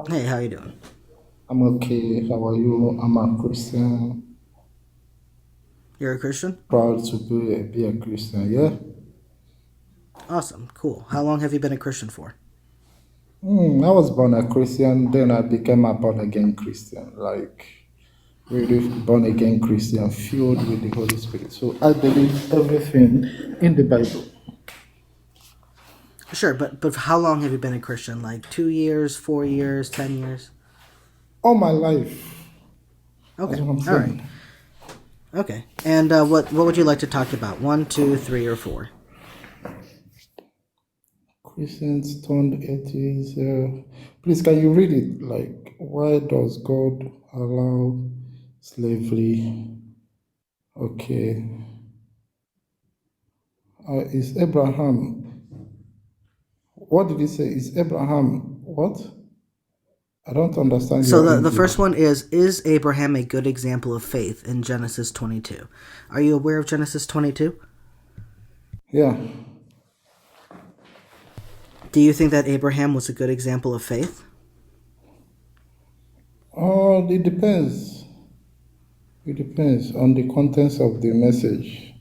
Hey, how you doing? I'm okay. How are you? I'm a Christian. You're a Christian? Proud to be a Christian. Yeah. Awesome, cool. How long have you been a Christian for? I was born a Christian, then I became a born again Christian. Like really born again Christian, filled with the Holy Spirit. So I believe everything in the Bible. Sure, but how long have you been a Christian? Like 2 years, 4 years, 10 years? All my life. That's Okay, what I'm all right, saying. okay. And what would you like to talk about? One, two, three, or four? Christians turned atheists. Please, can you read it? Like, why does God allow slavery? Okay. Is Abraham, what did he say? Is Abraham what? I don't understand So your the English. first one is Abraham a good example of faith in Genesis 22? Are you aware of Genesis 22? Yeah. Do you think that Abraham was a good example of faith? Oh, it depends. It depends on the contents of the message.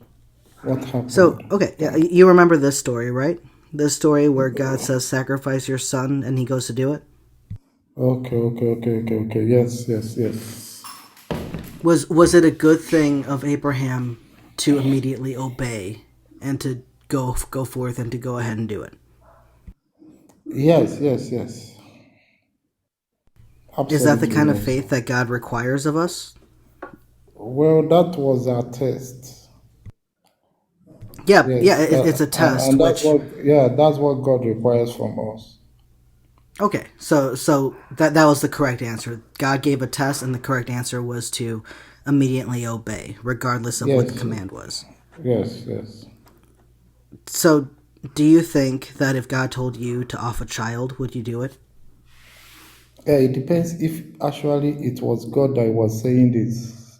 What So, happened? okay, yeah, Like, you remember this story, right? This story where God says sacrifice your son and he goes to do it? okay. Yes, yes, yes. Was it a good thing of Abraham to immediately obey and to go forth and to go ahead and do it? Yes, yes, yes. Is that the Absolutely, kind of yes. faith that God requires of us? Well, that was our test. Yeah, yeah, Yes, it's a test. and that's Which what, yeah, that's what God requires from us. okay, so that was the correct answer. God gave a test, and the correct answer was to immediately obey, regardless of what the Yes, command was. yes, yes. So, do you think that if God told you to off a child, would you do it? Yeah, it depends if actually it was God that was saying this.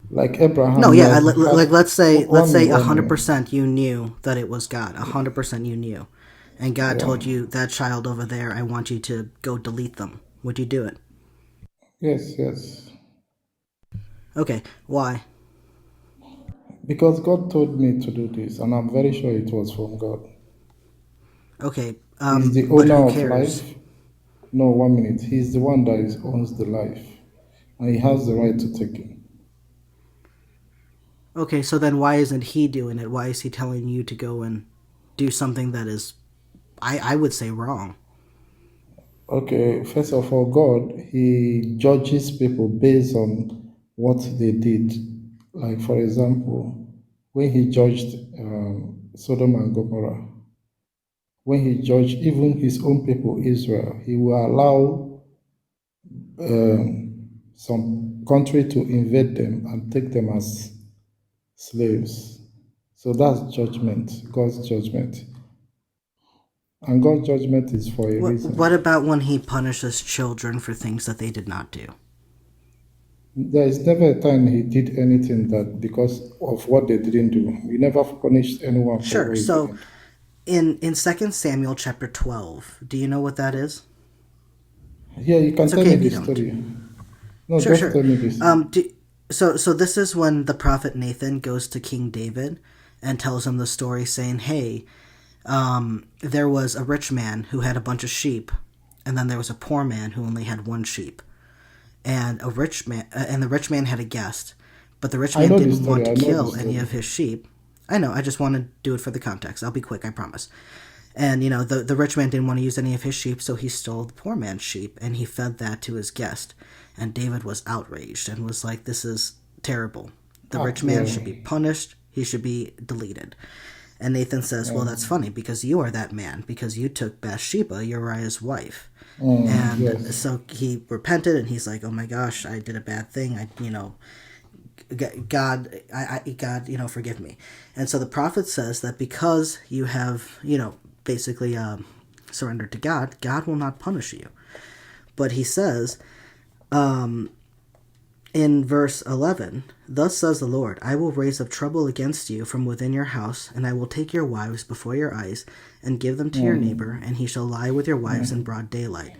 Like Abraham, No, he yeah. has had Like let's one say minute, a one hundred minute. percent you knew that it was God. 100% you knew, and God Yeah. told you that child over there. I want you to go delete them. Would you do it? Yes, yes. Okay. Why? Because God told me to do this, and I'm very sure it was from God. Okay. He's the But who owner of cares? life. No, one minute. He's the one that owns the life, and he has the right to take it. Okay. So then, why isn't He doing it? Why is He telling you to go and do something that is, I would say, wrong? Okay, first of all, God, he judges people based on what they did. Like, for example, when he judged Sodom and Gomorrah, when he judged even his own people, Israel, he will allow some country to invade them and take them as slaves. So that's judgment, God's judgment. And God's judgment is for a What reason. about when He punishes children for things that they did not do? There is never a time he did anything that because of what they didn't do. He never punished anyone for Sure. what he So didn't do. in Second Samuel chapter 12, do you know what that is? Yeah, you can It's tell okay me if you the don't. story. No, Sure, just sure. tell me this. Do, so this is when the prophet Nathan goes to King David and tells him the story, saying, "Hey, there was a rich man who had a bunch of sheep, and then there was a poor man who only had one sheep, and the rich man had a guest, but the rich I man know the didn't want story. to I know the kill any story. of his sheep. I know. I just want to do it for the context. I'll be quick. I promise." And the rich man didn't want to use any of his sheep, so he stole the poor man's sheep and he fed that to his guest. And David was outraged and was like, "This is terrible. The Ah, rich man yeah. should be punished. He should be deleted." And Nathan says, "Well, that's funny because you are that man, because you took Bathsheba, Uriah's wife." And Yes. so he repented and he's like, "Oh my gosh, I did a bad thing. God, forgive me." And so the prophet says that because you have, basically surrendered to God, God will not punish you. But he says in verse 11, "Thus says the Lord, I will raise up trouble against you from within your house, and I will take your wives before your eyes, and give them to your neighbor, and he shall lie with your wives in broad daylight.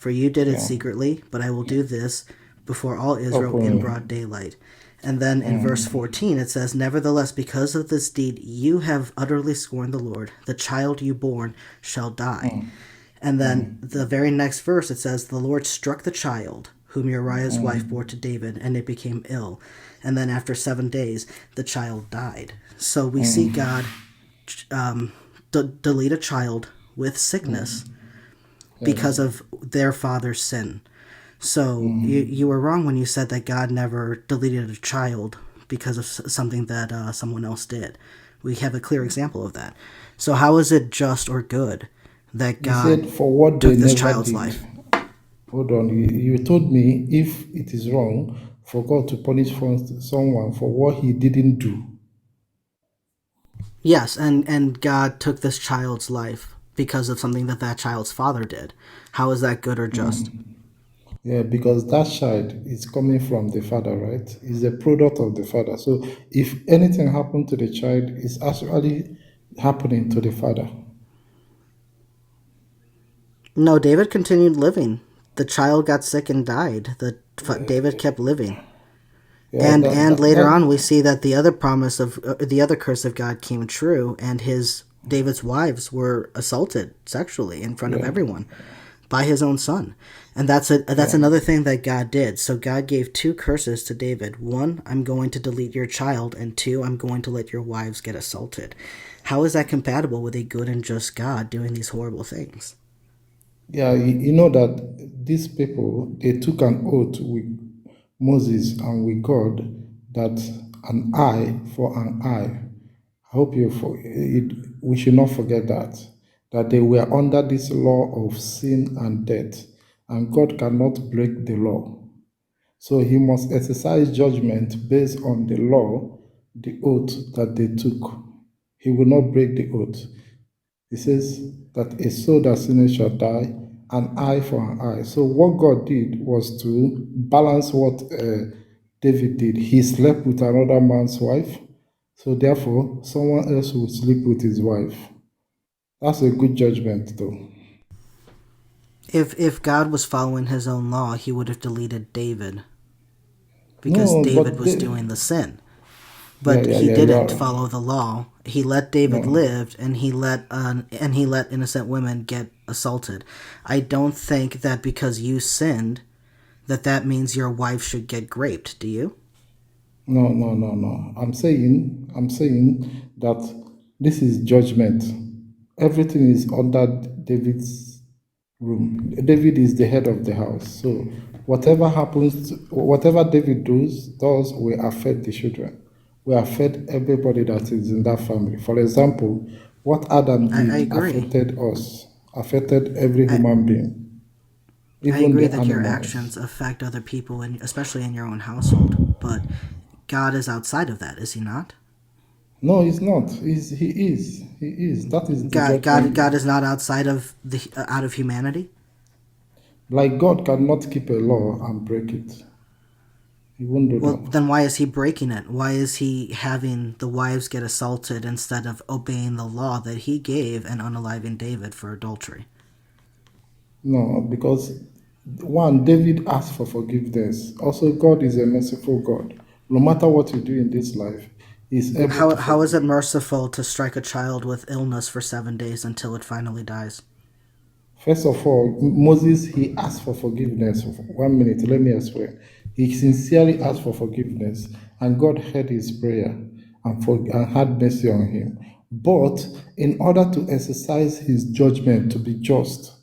For you did it Yeah. secretly, but I will do this before all Israel in Openly. broad daylight. And then in verse 14 it says, Nevertheless, because of this deed you have utterly scorned the Lord, the child you born shall die. And then the very next verse it says, The Lord struck the child whom Uriah's wife bore to David, and it became ill. And then after 7 days, the child died. So we see God delete a child with sickness because Yes. of their father's sin. So you were wrong when you said that God never deleted a child because of something that someone else did. We have a clear example of that. So how is it just or good that He said, God for what they took this never child's did. life? Hold on. You told me if it is wrong for God to punish someone for what he didn't do. Yes, and God took this child's life because of something that that child's father did. How is that good or just? Yeah, because that child is coming from the father, right? Is a product of the father. So if anything happened to the child, it's actually happening to the father. No, David continued living. The child got sick and died. David kept living. Yeah, And later on we see that the other promise of the other curse of God came true, and his David's wives were assaulted sexually in front of yeah, everyone by his own son. And that's yeah. another thing that God did. So God gave two curses to David. One, I'm going to delete your child, and two, I'm going to let your wives get assaulted. How is that compatible with a good and just God doing these horrible things? Yeah, you know that these people, they took an oath with Moses and with God that an eye for an eye. I hope we should not forget that they were under this law of sin and death, and God cannot break the law. So he must exercise judgment based on the law, the oath that they took. He will not break the oath. He says that a soul that sinneth shall die, an eye for an eye. So what God did was to balance what David did. He slept with another man's wife, so therefore someone else will sleep with his wife. That's a good judgment, though. If God was following his own law, he would have deleted David because No, David but was doing the sin. yeah, But yeah, he yeah, didn't yeah. follow the law. He let David No, live, and he let innocent women get assaulted. I don't think that because you sinned, that means your wife should get raped. Do you? no, no, no, no. I'm saying that this is judgment. Everything is under David's room. David is the head of the house. So whatever happens, whatever David does will affect the children, will affect everybody that is in that family. For example, what Adam I did agree. affected us, affected every I human being, I even agree the that your animals. actions affect other people, and especially in your own household. But God is outside of that, is He not? No, he's not. He is. He is. That is the God judgment. is not outside of the out of humanity. Like God cannot keep a law and break it. He won't do Well, that. then why is he breaking it? Why is he having the wives get assaulted instead of obeying the law that he gave and unaliving David for adultery? No, because one, David asked for forgiveness. Also, God is a merciful God. No matter what you do in this life, He's able to How is forgive. it merciful to strike a child with illness for 7 days until it finally dies? First of all, Moses, he asked for forgiveness. 1 minute, let me explain. He sincerely asked for forgiveness, and God heard his prayer and had mercy on him. But in order to exercise his judgment to be just,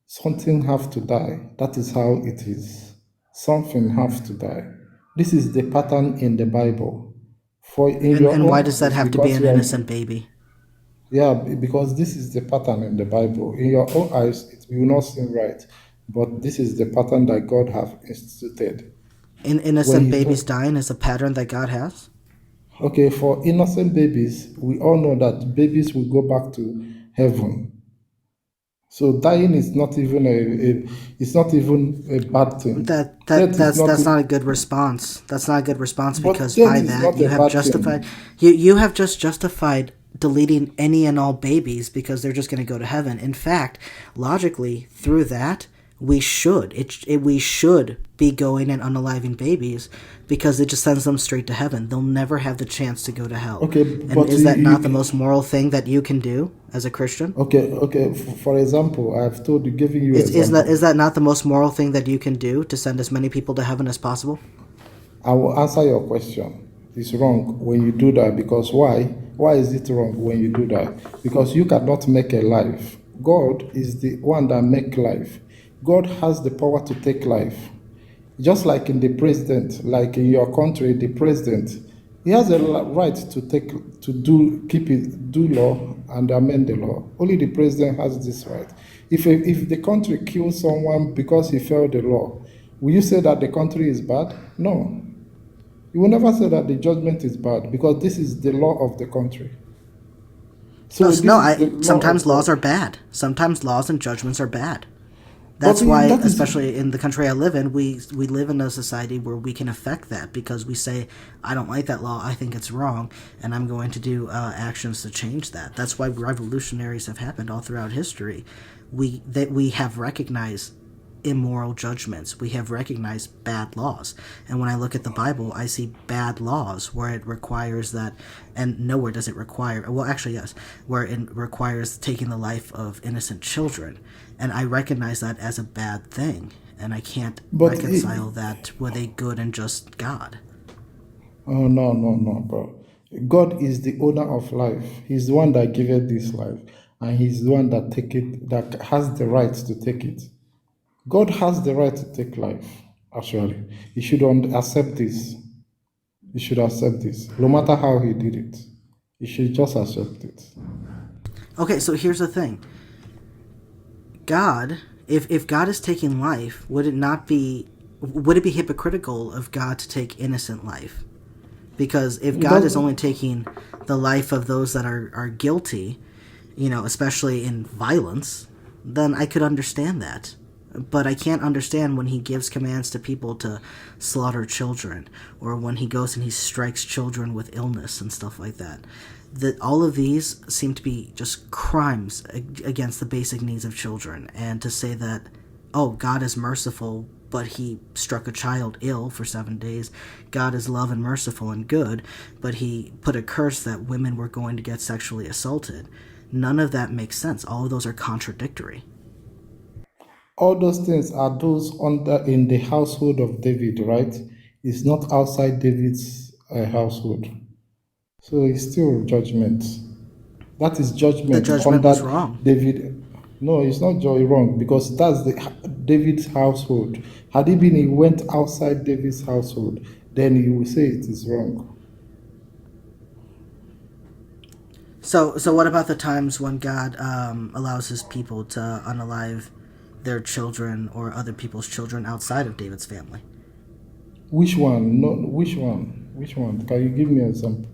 something have to die. That is how it is. Something have to die. This is the pattern in the Bible. For in your And why own does that eyes, have to be because an you are innocent baby? yeah, because this is the pattern in the Bible. In your own eyes, it will not seem right, but this is the pattern that God have instituted. When Innocent He babies told, dying is a pattern that God has? okay, for innocent babies, we all know that babies will go back to heaven. So dying is not even it's not even a bad thing. Death is not, That's not a good response. That's not a good response but because death by is that not you a have bad justified thing. you have just justified deleting any and all babies because they're just going to go to heaven. In fact, logically, through that, we should be going and unaliving babies because it just sends them straight to heaven. They'll never have the chance to go to hell. Okay, And but is that not the most moral thing that you can do as a Christian? okay. For example, I've told you, giving you example. Is that not the most moral thing that you can do to send as many people to heaven as possible? I will answer your question. It's wrong when you do that because why? Why is it wrong when you do that? Because you cannot make a life. God is the one that make life. God has the power to take life. Just like in the president, like in your country, the president, he has a right to keep it, do law and amend the law. Only the president has this right. If the country kills someone because he failed the law, will you say that the country is bad? No. You will never say that the judgment is bad because this is the law of the country. So this is the law sometimes of laws God. are bad. Sometimes laws and judgments are bad. That's why, especially in the country I live in, we live in a society where we can affect that because we say, I don't like that law, I think it's wrong, and I'm going to do actions to change that. That's why revolutionaries have happened all throughout history. We have recognized immoral judgments. We have recognized bad laws. And when I look at the Bible, I see bad laws where it requires that, and nowhere does it require, well, actually, yes, where it requires taking the life of innocent children. And I recognize that as a bad thing. And I can't reconcile that with a good and just God. Oh, no, bro. God is the owner of life. He's the one that gave it this life. And he's the one that has the right to take it. God has the right to take life, actually. He should accept this. He should accept this. No matter how he did it. He should just accept it. Okay, so here's the thing. God, if God is taking life, would it be hypocritical of God to take innocent life? Because if God is only taking the life of those that are guilty, especially in violence, then I could understand that. But I can't understand when he gives commands to people to slaughter children, or when he goes and he strikes children with illness and stuff like that. That all of these seem to be just crimes against the basic needs of children. And to say that, oh, God is merciful, but he struck a child ill for 7 days. God is love and merciful and good, but he put a curse that women were going to get sexually assaulted. None of that makes sense. All of those are contradictory. All those things are those in the household of David, right? It's not outside David's household. So it's still judgment. That is The judgment judgment was under wrong. David. No, it's not wrong because that's David's household. Had he went outside David's household, then you will say it is wrong. So what about the times when God allows his people to unalive their children or other people's children outside of David's family? Which one? No, which one? Which one? Can you give me an example?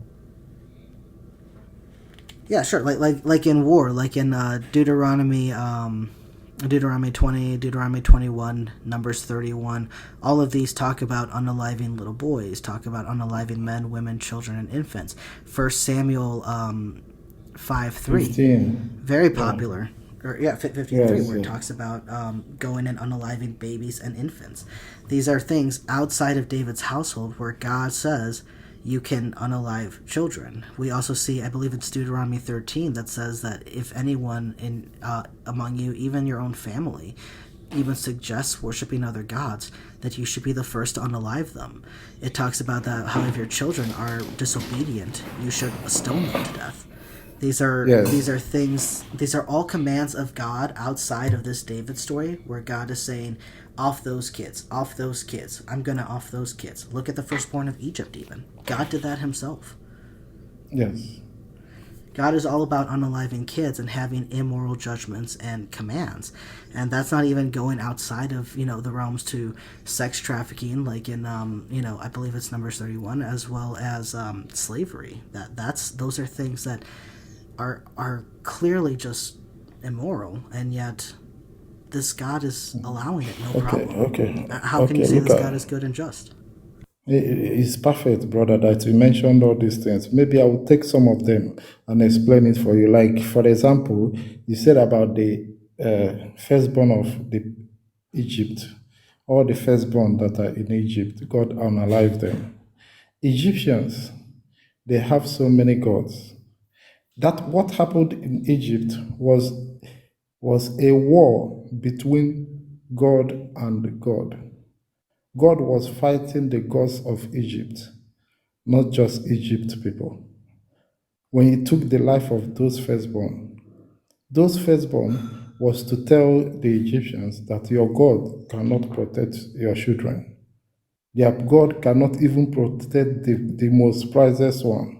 Yeah, sure. Like in war, like in Deuteronomy 20, Deuteronomy 21, Numbers 31. All of these talk about unaliving little boys, talk about unaliving men, women, children, and infants. 1 Samuel 5:3, 15. very popular. Or 53, Yes, where it talks about going and unaliving babies and infants. These are things outside of David's household where God says you can unalive children. We also see, I believe it's Deuteronomy 13, that says that if anyone among you, even your own family, even suggests worshiping other gods, that you should be the first to unalive them. It talks about that how if your children are disobedient, you should stone them to death. These are things. These are all commands of God outside of this David story, where God is saying, "Off those kids, off those kids. I'm gonna off those kids." Look at the firstborn of Egypt. Even God did that himself. Yes. God is all about unaliving kids and having immoral judgments and commands, and that's not even going outside of the realms to sex trafficking, like in I believe it's Numbers 31, as well as slavery. Those are things that are clearly just immoral, and yet this God is allowing it, no problem. Okay. How can you say this God is good and just? It's perfect, brother, that you mentioned all these things. Maybe I will take some of them and explain it for you. Like, for example, you said about the firstborn of the Egypt. All the firstborn that are in Egypt, God unalived them. Egyptians, they have so many gods. That what happened in Egypt was a war between God and God. God was fighting the gods of Egypt, not just Egypt people. When he took the life of those firstborn was to tell the Egyptians that your God cannot protect your children. Their God cannot even protect the most priceless one.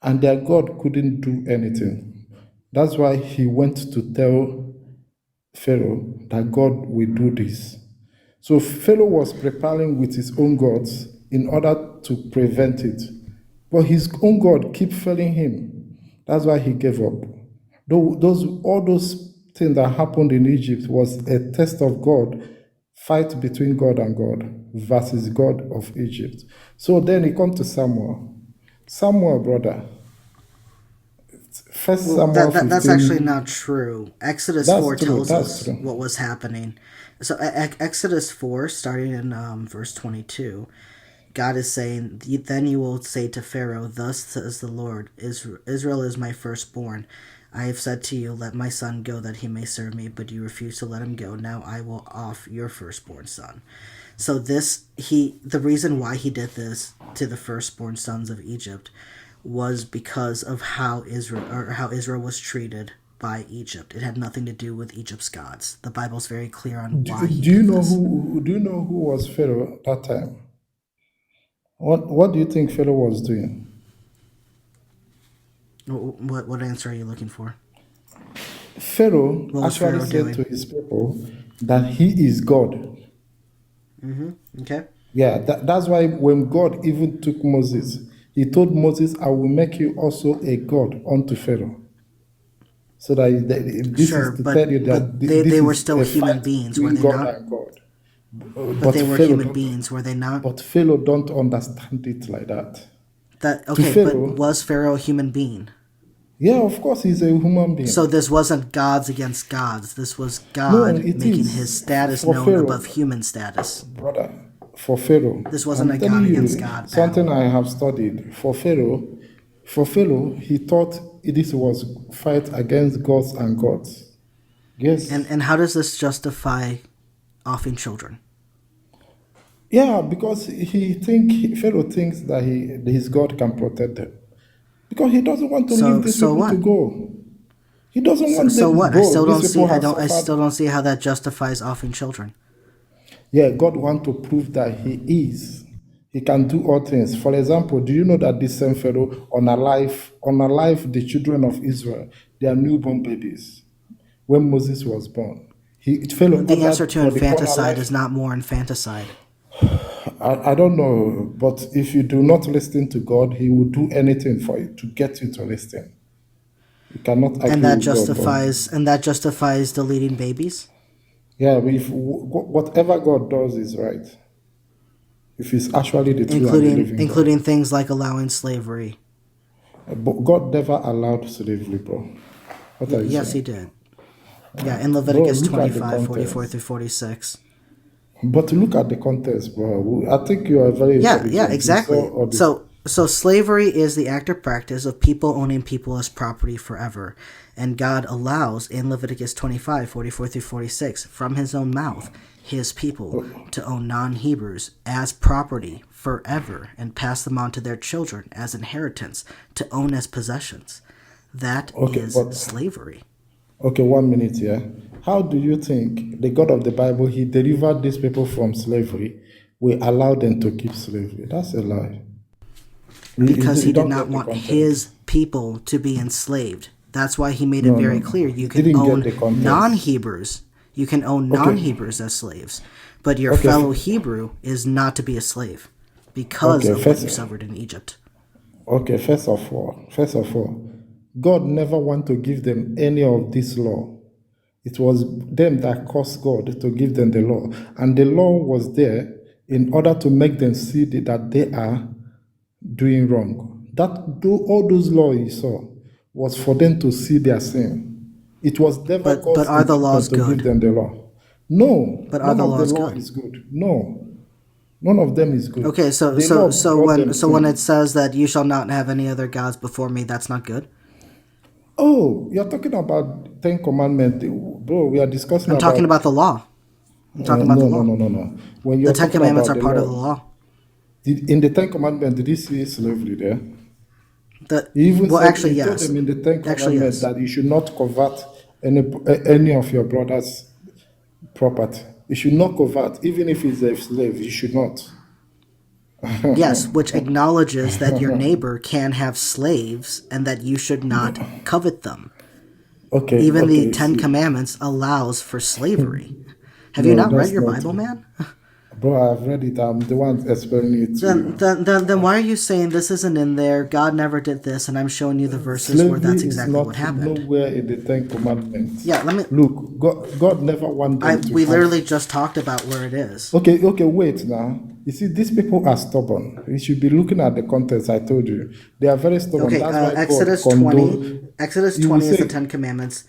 And their God couldn't do anything. That's why he went to tell Pharaoh that God will do this. So Pharaoh was preparing with his own gods in order to prevent it. But his own God kept failing him. That's why he gave up. All those things that happened in Egypt was a test of God, fight between God and God versus God of Egypt. So then he comes to Samuel. Samuel, brother, First Well, Samuel that's actually 15. not true. Exodus That's 4 true. tells That's us true. what was happening. So, Exodus 4, starting in verse 22, God is saying, "Then you will say to Pharaoh, 'Thus says the Lord, Israel is my firstborn. I have said to you, let my son go that he may serve me, but you refuse to let him go. Now I will off your firstborn son.'" So the reason why he did this to the firstborn sons of Egypt was because of how Israel was treated by Egypt. It had nothing to do with Egypt's gods. The Bible's very clear on why he Do you did know this. who was Pharaoh at that time? What do you think Pharaoh was doing? What answer are you looking for? Pharaoh What was actually Pharaoh said doing? to his people that he is God. Okay. Yeah, that's why when God even took Moses, he told Moses, I will make you also a God unto Pharaoh. So this Sure, is to tell you but that they this were is still a human fight beings, were between they God not? and God. But But they were Pharaoh human don't. beings, were they not? But Pharaoh don't understand it like that. That To okay, but Pharaoh, was Pharaoh a human being? yeah, of course, he's a human So being. this wasn't gods against gods. This was No, God it making his is status for known above Pharaoh, human status. brother. For Pharaoh, This wasn't I'm a telling God against you God something battle. I have studied. For Pharaoh, he thought this was fight against gods and gods. And Yes, and how does this justify offing children? yeah, because Pharaoh thinks that his God can protect them because he doesn't want to leave these So people to what? go. He doesn't want So them, what? I bro. still These don't people see. have I still suffered. don't see how that justifies offing children. Yeah, God wants to prove that He is. He can do all things. For example, do you know that this same Pharaoh unalive the children of Israel, their newborn babies, when Moses was born? Pharaoh The answer ordered to for the infanticide unalive. is not more infanticide. I don't know, but if you do not listen to God, He will do anything for you to get you to listen. You cannot And argue with God, bro. that justifies deleting babies, Yeah, if whatever God does is right, if He's actually the true and the living God. including things like allowing slavery. But God never allowed slavery, bro. What are you Yes, he saying? did. Yeah, in Bro, Leviticus look at the 25, 44 context. through 46. But look at the context, bro. I think you are very Yeah, intelligent. You saw exactly. all this. So slavery is the act or practice of people owning people as property forever. And God allows in Leviticus 25, 44 through 46, from his own mouth, his people to own non-Hebrews as property forever and pass them on to their children as inheritance to own as possessions. That Okay, is but slavery. okay, 1 minute here. How do you think the God of the Bible, He delivered these people from slavery, will allow them to keep slavery? That's a lie. Because You he did don't not get the want context. his people to be enslaved. That's why he made it No, no, very no. clear you You can didn't get own the context. non-Hebrews. You can own Okay, non-Hebrews as slaves, but your okay, fellow Hebrew is not to be a slave because okay. of what you suffered in Egypt. Okay, first of all, God never want to give them any of this law. It was them that caused God to give them the law. And the law was there in order to make them see that they are doing wrong. All those laws you saw was for them to see their sin. It was never But God's are the intention laws to give good? them the law. No, But are none the of the laws law good? is good. No, none of them is good. Okay, so The so law so brought when them so when it sin. says that you shall not have any other gods before me, that's not good. Oh, you're talking about Ten Commandments, bro. We are discussing I'm talking about about the law. I'm talking about the no, no, law. no, no, no. When The you're Ten talking Commandments about are the part of the law, law. in the Ten Commandments, did he see slavery there? He even Well, said, actually, he told yes. them in the Ten Actually, Commandments yes. that you should not covet any of your brother's property. You should not covet, even if he's a slave. You should not. Yes, which acknowledges that your neighbor can have slaves and that you should not covet them. Okay, Even the okay. Ten See, Commandments allows for slavery. Have you no, not read that's your not Bible, true. man? Bro, I've read it. I'm the one explaining it to Then, you. then, then, then why are you saying this isn't in there? God never did this, and I'm showing you the verses where Slavery that's is exactly what not happened. nowhere in the Ten Commandments. Yeah, let me. Look, God never want them to We have. literally just talked about where it is. Okay, okay, wait now. You see, these people are stubborn. You should be looking at the context I told you. They are very stubborn. Okay, That's why God Exodus 20. condone. Exodus You will 20 is the say, Ten Commandments.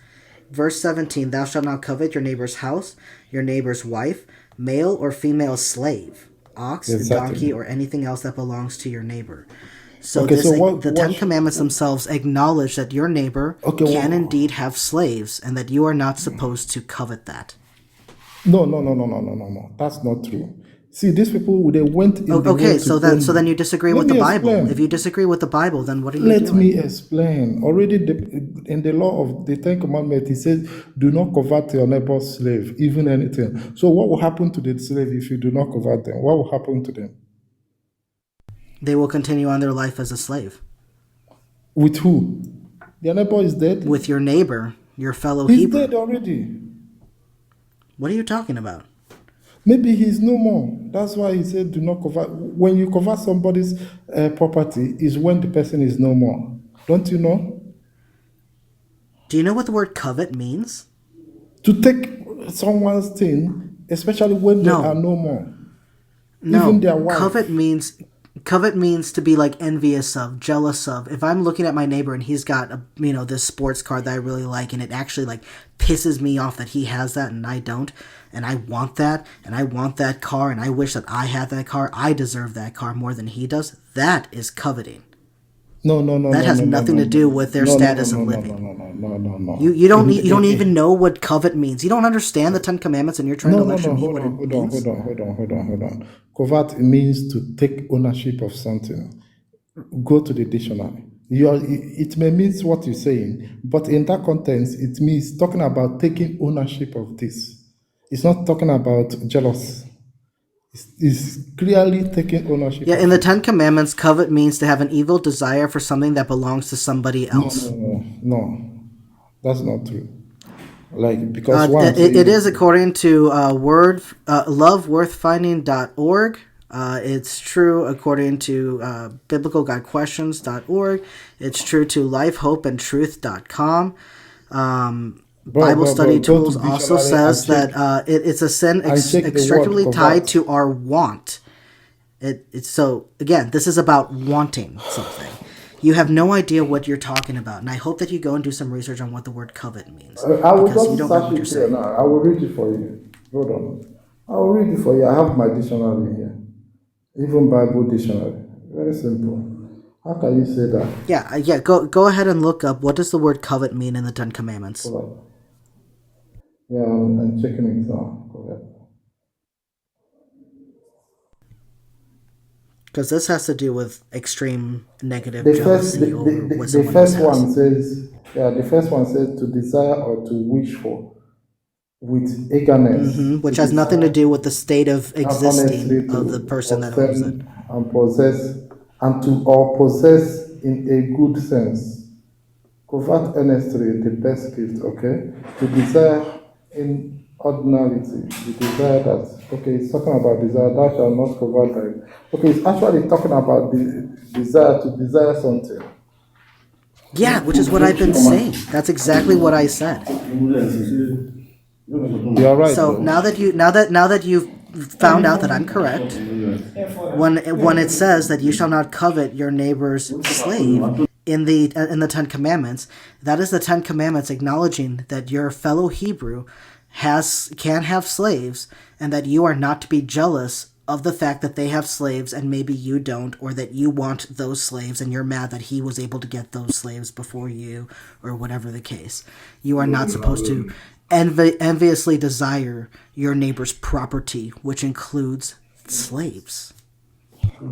Verse 17, thou shalt not covet your neighbor's house, your neighbor's wife, male or female slave, ox, donkey, exactly. or anything else that belongs to your neighbor. So Okay, so the Ten Commandments themselves acknowledge that your neighbor okay, can indeed have slaves and that you are not supposed to covet that. no, no, no, no, no, no, no, no. That's not true. See, these people, they went in the Okay, world to go. so then you disagree Let with the me Bible. If you explain. disagree with the Bible, then what are you Let me doing? explain. Already in the law of the Ten Commandments, it says, do not covet your neighbor's slave, even anything. So what will happen to the slave if you do not covet them? What will happen to them? They will continue on their life as a slave. With who? Their neighbor is dead? With your neighbor, your fellow He's Hebrew. dead already. What are you talking about? Maybe he's no more. That's why he said, do not covet. When you covet somebody's property, is when the person is no more. Don't you know? Do you know what the word covet means? To take someone's thing, especially when they are No. no more. Even No. their wife. Covet means to be like envious of, jealous of. If I'm looking at my neighbor and he's got this sports car that I really like and it actually like pisses me off that he has that and I don't, and I want that and I want that car and I wish that I had that car, I deserve that car more than he does. That is coveting. No, no, no, That no, has no, no, nothing no, to do with their no, no, no, status of no, no, living. no, no, no, no, no. You don't even know what covet means. You don't understand the Ten Commandments and you're trying to lecture me what it means. Hold on. Covet means to take ownership of something. Go to the dictionary. It may mean what you're saying, but in that context, it means talking about taking ownership of this. It's not talking about jealous. It's clearly taking ownership Yeah, in of the it. Ten Commandments, covet means to have an evil desire for something that belongs to somebody No, else. no, that's not true. Like, because what I'm It saying is is, according to loveworthfinding.org. It's true according to biblicalgodquestions.org. It's true to lifehopeandtruth.com. Bible Study go to Tools also dictionary says that it's a sin and check the word extricably tied covet. to our want. So again, this is about wanting something. You have no idea what you're talking about, and I hope that you go and do some research on what the word covet means, I will because you just don't know search what you're it here saying. now. I will read it for you. Hold on. I will read it for you. I have my dictionary here. Even Bible dictionary. Very simple. How can you say that? Yeah. Go ahead and look up what does the word covet mean in the Ten Commandments. Hold on. Yeah, I'm checking it now. Correct. Because this has to do with extreme negative The first, jealousy over what the someone else first has. one says, yeah, the first one says to desire or to wish for with eagerness, Which to has nothing to desire, do with the state of and existing honestly of the to person that owns it. obtain and possess, and to or possess in a good sense. Covet earnestly the best gift, okay? To desire in ordinarity, the desire that, okay, it's talking about desire, that shall not covet that. Okay, it's actually talking about the desire to desire something. Yeah, which is what I've been saying. That's exactly what I said. You're right, So though. now that you've found out that I'm correct, when it says that you shall not covet your neighbor's slave in the Ten Commandments, that is the Ten Commandments acknowledging that your fellow Hebrew can have slaves, and that you are not to be jealous of the fact that they have slaves and maybe you don't, or that you want those slaves and you're mad that he was able to get those slaves before you, or whatever the case. You are not supposed to enviously desire your neighbor's property, which includes slaves.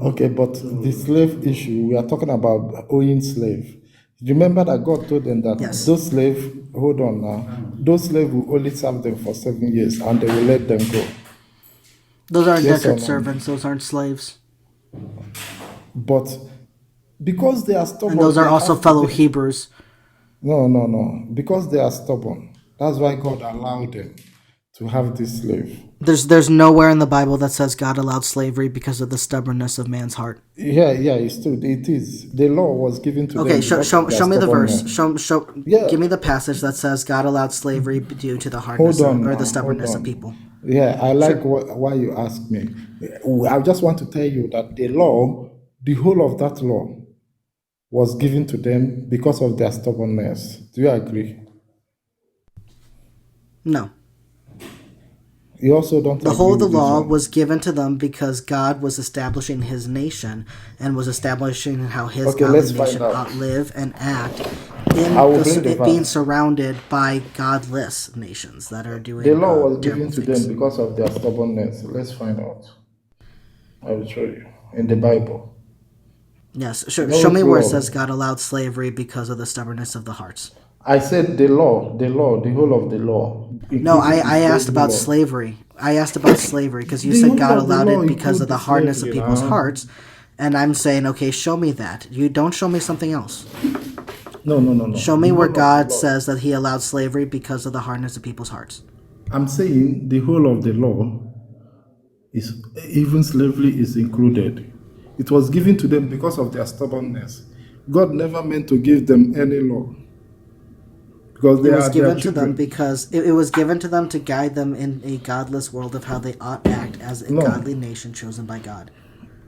Okay, but the slave issue, we are talking about owing slave. Remember that God told them that Yes. those slaves, hold on now, those slaves will only serve them for 7 years and they will let them go. Those aren't Yes or indentured no? servants. Those aren't slaves. But because they are stubborn, And those are they also have to fellow take- Hebrews. No. Because they are stubborn. That's why God allowed them to have this slave. There's nowhere in the Bible that says God allowed slavery because of the stubbornness of man's heart. Yeah, it's true. It is. The law was given to them. Okay, because show of their show me the verse. stubbornness. Yeah. Give me the passage that says God allowed slavery due to the Hold hardness on, or the now, stubbornness hold of on. people. Yeah, I like why you asked me. I just want to tell you that the law, the whole of that law, was given to them because of their stubbornness. Do you agree? No. You also don't The agree whole of the with this law one? was given to them because God was establishing his nation and was establishing how his Okay, godly let's find nation out. ought to live and act in I will bring the it being verse. surrounded by godless nations that are doing The law was terrible given to things. them because of their stubbornness. Let's find out. I will show you in the Bible. Yes, No, show me it's where it law. says God allowed slavery because of the stubbornness of the hearts. I said the law, the whole of the law. No, including the I asked slavery about law. slavery. I asked about slavery because you The said whole God of the allowed law it because of include the the hardness of slavery people's now. hearts, and I'm saying, okay, show me that. You don't show me something else. No. Show me The where whole of the God law. says that He allowed slavery because of the hardness of people's hearts. I'm saying the whole of the law is even slavery is included. It was given to them because of their stubbornness. God never meant to give them any law because they It was are their given to them children. because it was given to them to guide them in a godless world of how they ought to act as a No. godly nation chosen by God.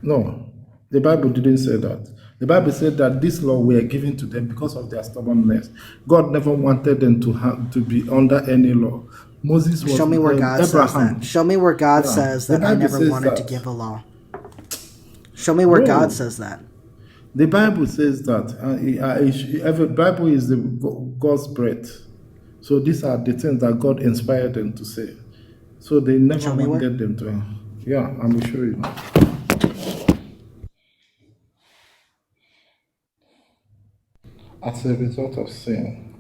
No, the Bible didn't say that. The Bible said that this law were given to them because of their stubbornness. God never wanted them to have to be under any law. Moses was Show me where God says Abraham. that. Show me where God Yeah, says the that I Bible never says wanted to that. give a law. Show me where Bro, God says that. the Bible says that every Bible is the God's breath. So these are the things that God inspired them to say. So they never Show me where. wanted them to. Yeah, I will show you. As a result of sin,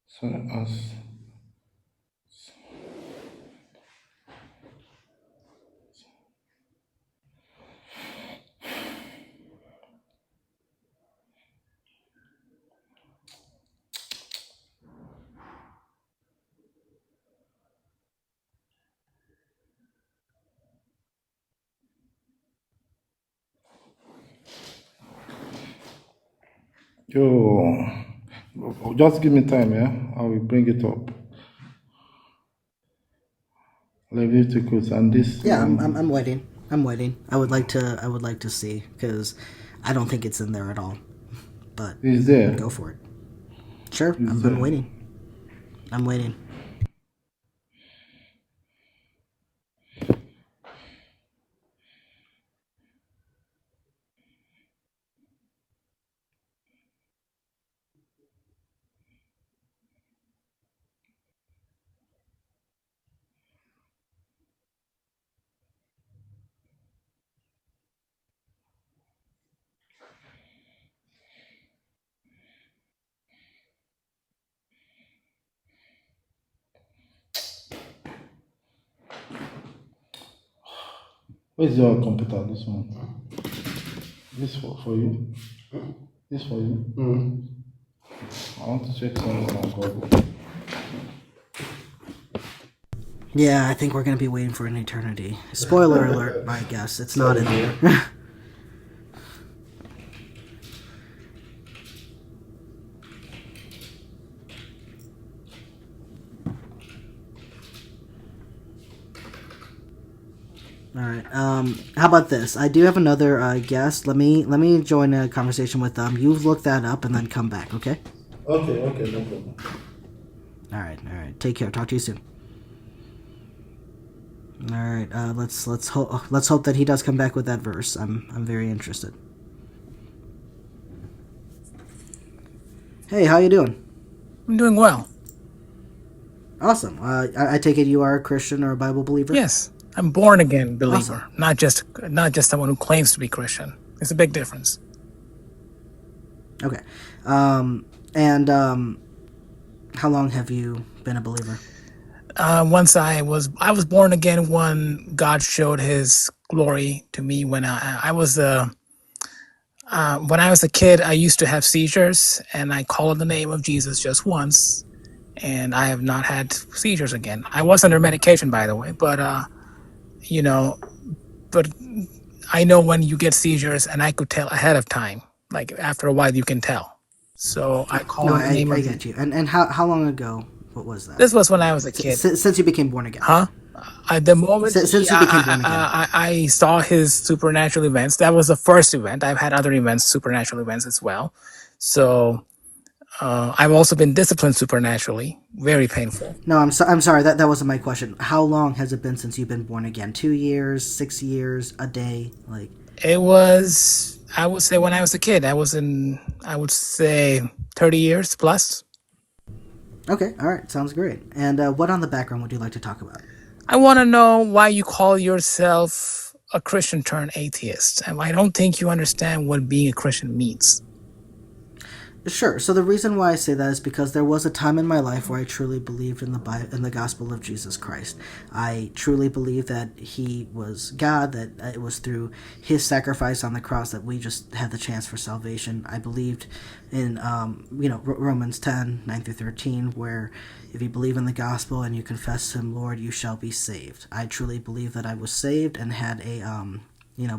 sorry, as yo, just give me time, yeah. I will bring it up. Leviticus and this. Yeah, I'm waiting. I'm waiting. I would like to see because I don't think it's in there at all. But Is there? go for it. Sure, Is I'm there? waiting. I'm waiting. Where's your computer? This one. This for you. This for you. I want to check something on Google. Yeah, I think we're gonna be waiting for an eternity. Spoiler alert, I guess it's not in there. All right. How about this? I do have another guest. Let me join a conversation with them. You look that up and then come back. Okay. Okay, no problem. All right. All right. Take care. Talk to you soon. All right. Let's hope that he does come back with that verse. I'm very interested. Hey, how you doing? I'm doing well. Awesome. I take it you are a Christian or a Bible believer? Yes, I'm born again believer, Awesome. not just someone who claims to be Christian. It's a big difference. Okay. And how long have you been a believer? Once I was born again when God showed His glory to me when I was a kid. I used to have seizures, and I called the name of Jesus just once, and I have not had seizures again. I was under medication, by the way, but you know, but I know when you get seizures, and I could tell ahead of time. Like after a while, you can tell. So I called No, on the name I of get you. And how long ago? What was that? this was when I was a kid. Since you became born again. Huh? At the moment Since you became born again. I saw his supernatural events, that was the first event. I've had other events, supernatural events as well. So I've also been disciplined supernaturally, very painful. No, I'm sorry. That wasn't my question. How long has it been since you've been born again? 2 years, 6 years, a day? Like It was, I would say, when I was a kid. I would say 30 years plus. okay, all right, sounds great. And what on the background would you like to talk about? I want to know why you call yourself a Christian turned atheist. And I don't think you understand what being a Christian means. Sure. So the reason why I say that is because there was a time in my life where I truly believed in in the gospel of Jesus Christ. I truly believed that He was God, that it was through His sacrifice on the cross that we just had the chance for salvation. I believed in, Romans 10:9-13, where if you believe in the gospel and you confess Him, Lord, you shall be saved. I truly believed that I was saved and had a,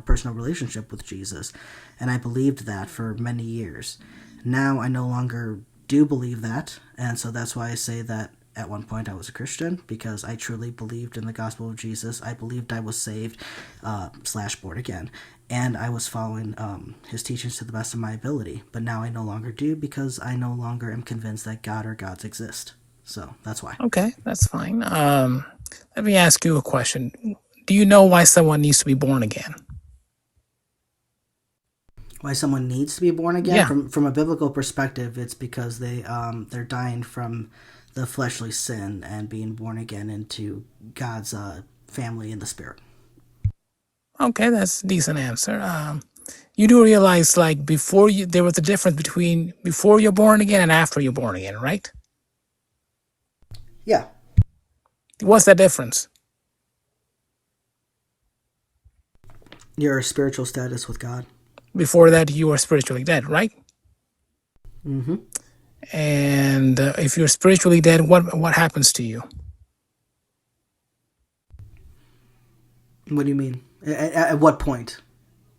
personal relationship with Jesus, and I believed that for many years. Now I no longer do believe that, and so that's why I say that at one point I was a Christian, because I truly believed in the gospel of Jesus. I believed I was saved, / born again, and I was following His teachings to the best of my ability. But now I no longer do, because I no longer am convinced that God or gods exist. So that's why. Okay, that's fine. Let me ask you a question. Do you know why someone needs to be born again? Why someone needs to be born again? Yeah. From a biblical perspective, it's because they're dying from the fleshly sin and being born again into God's family in the spirit. Okay, that's a decent answer. You do realize, like, there was a difference between before you're born again and after you're born again, right? Yeah. What's that difference? Your spiritual status with God. Before that, you were spiritually dead, right? Mm-hmm. And if you're spiritually dead, what happens to you? What do you mean? At what point?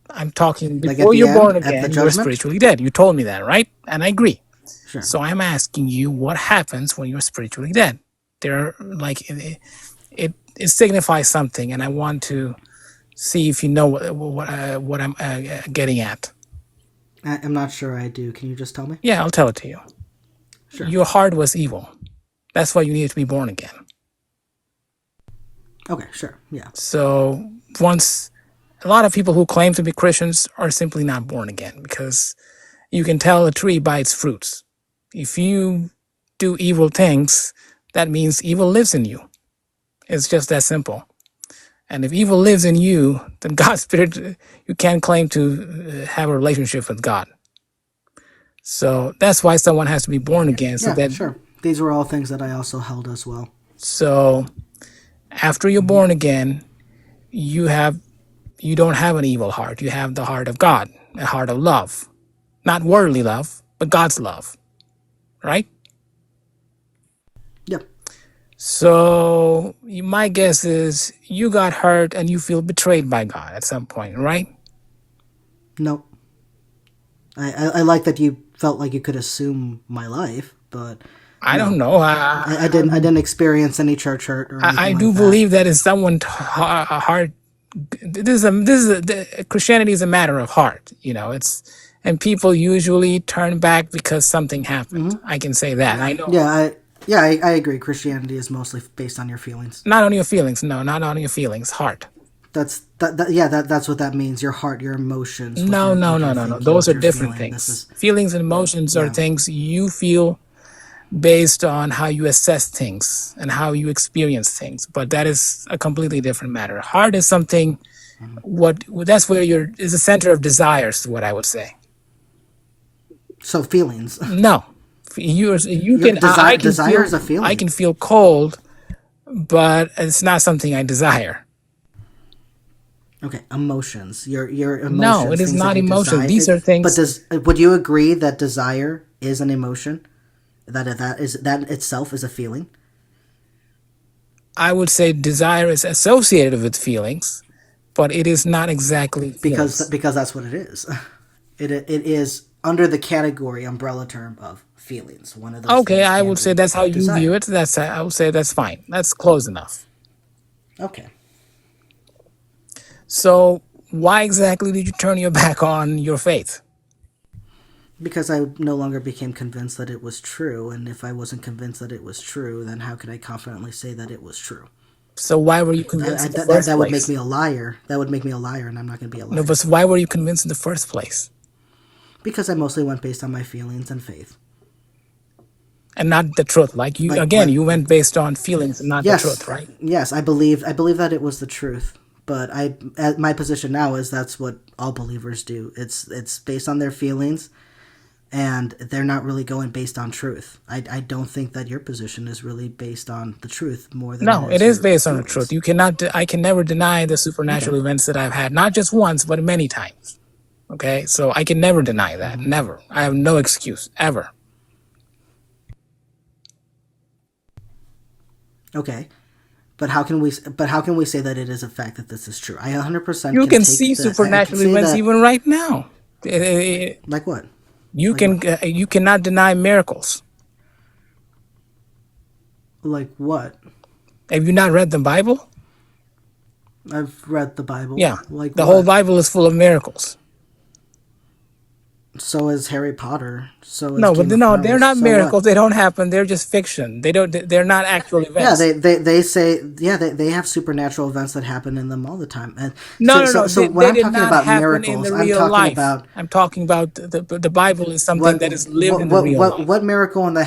I'm talking Like before at the you're end? born At the again, you're judgment? spiritually dead. You told me that, right? And I agree. Sure. So I'm asking you, what happens when you're spiritually dead? It signifies something, and I want to see if you know what I'm getting at. I'm not sure I do. Can you just tell me? Yeah, I'll tell it to you. Sure. Your heart was evil. That's why you needed to be born again. Okay, sure. Yeah. So a lot of people who claim to be Christians are simply not born again, because you can tell a tree by its fruits. If you do evil things, that means evil lives in you. It's just that simple. And if evil lives in you, then God's Spirit, you can't claim to have a relationship with God. So that's why someone has to be born again. Sure. These were all things that I also held as well. So after you're born again, you don't have an evil heart. You have the heart of God, a heart of love. Not worldly love, but God's love. Right? Yep. So my guess is you got hurt and you feel betrayed by God at some point, right? No. I like that you felt like you could assume my life, but I don't know. I didn't experience any church hurt or anything I like do that. believe that is someone's heart. Christianity is a matter of heart, and people usually turn back because something happened. I can say that. I know. Yeah, Yeah, I agree. Christianity is mostly based on your feelings. Not on your feelings. No, not on your feelings. Heart. Yeah, that's what that means. Your heart, your emotions, No, no, what no, you're no, no. thinking, Those are what you're different feeling. This things. is Feelings and emotions are yeah. things you feel based on how you assess things and how you experience things. But that is a completely different matter. Heart is something. What that's where your is the center of desires. What I would say. So feelings. No, you Your can. I can desire feel. is a I feeling. can feel cold, but it's not something I desire. Okay, emotions. Your No, it emotions, is things that not you emotion. desire. These are But things. does would you agree that desire is an emotion? That itself is a feeling? I would say desire is associated with feelings, but it is not exactly feelings. Because that's what it is. It is under the category umbrella term of feelings. One of those Okay, things I can would say be that's how you view desire. it. That's I would say that's fine. That's close enough. Okay. So why exactly did you turn your back on your faith? Because I no longer became convinced that it was true, and if I wasn't convinced that it was true, then how could I confidently say that it was true? So why were you convinced in the first That would make place? me a liar. That would make me a liar, and I'm not going to be a No, liar. but why were you convinced in the first place? Because I mostly went based on my feelings and faith. And not the truth. Like you again, you went based on feelings and not the truth, Yes, right? yes, I believe that it was the truth. But my position now is that's what all believers do. It's based on their feelings, and they're not really going based on truth. I don't think that your position is really based on the truth more than it No, it is is your based on the truth. feelings. You cannot. I can never deny the Okay. supernatural events that I've had, not just once, but many times. Okay, so I can never deny that. Mm-hmm. Never. I have no excuse ever. Okay. But how can we say that it is a fact that this is true? I 100% You can can take see that. I can supernatural say events that even right now. Eh, like what? You Like what? can. You cannot deny miracles. Like what? Have you not read the Bible? I've read the Bible. Yeah, Like the whole what? Bible is full of miracles. So is Harry Potter. So is No, but Game of no, they're Thrones. not So what? miracles. They don't happen. They're just fiction. They don't. They're not actual Yeah, events. they say they have supernatural events that happen in them all the time. And No, no, no. so when They I'm did talking not about happen in miracles, the I'm real talking life. about I'm talking about the Bible is something that is lived in the real life. what miracle in the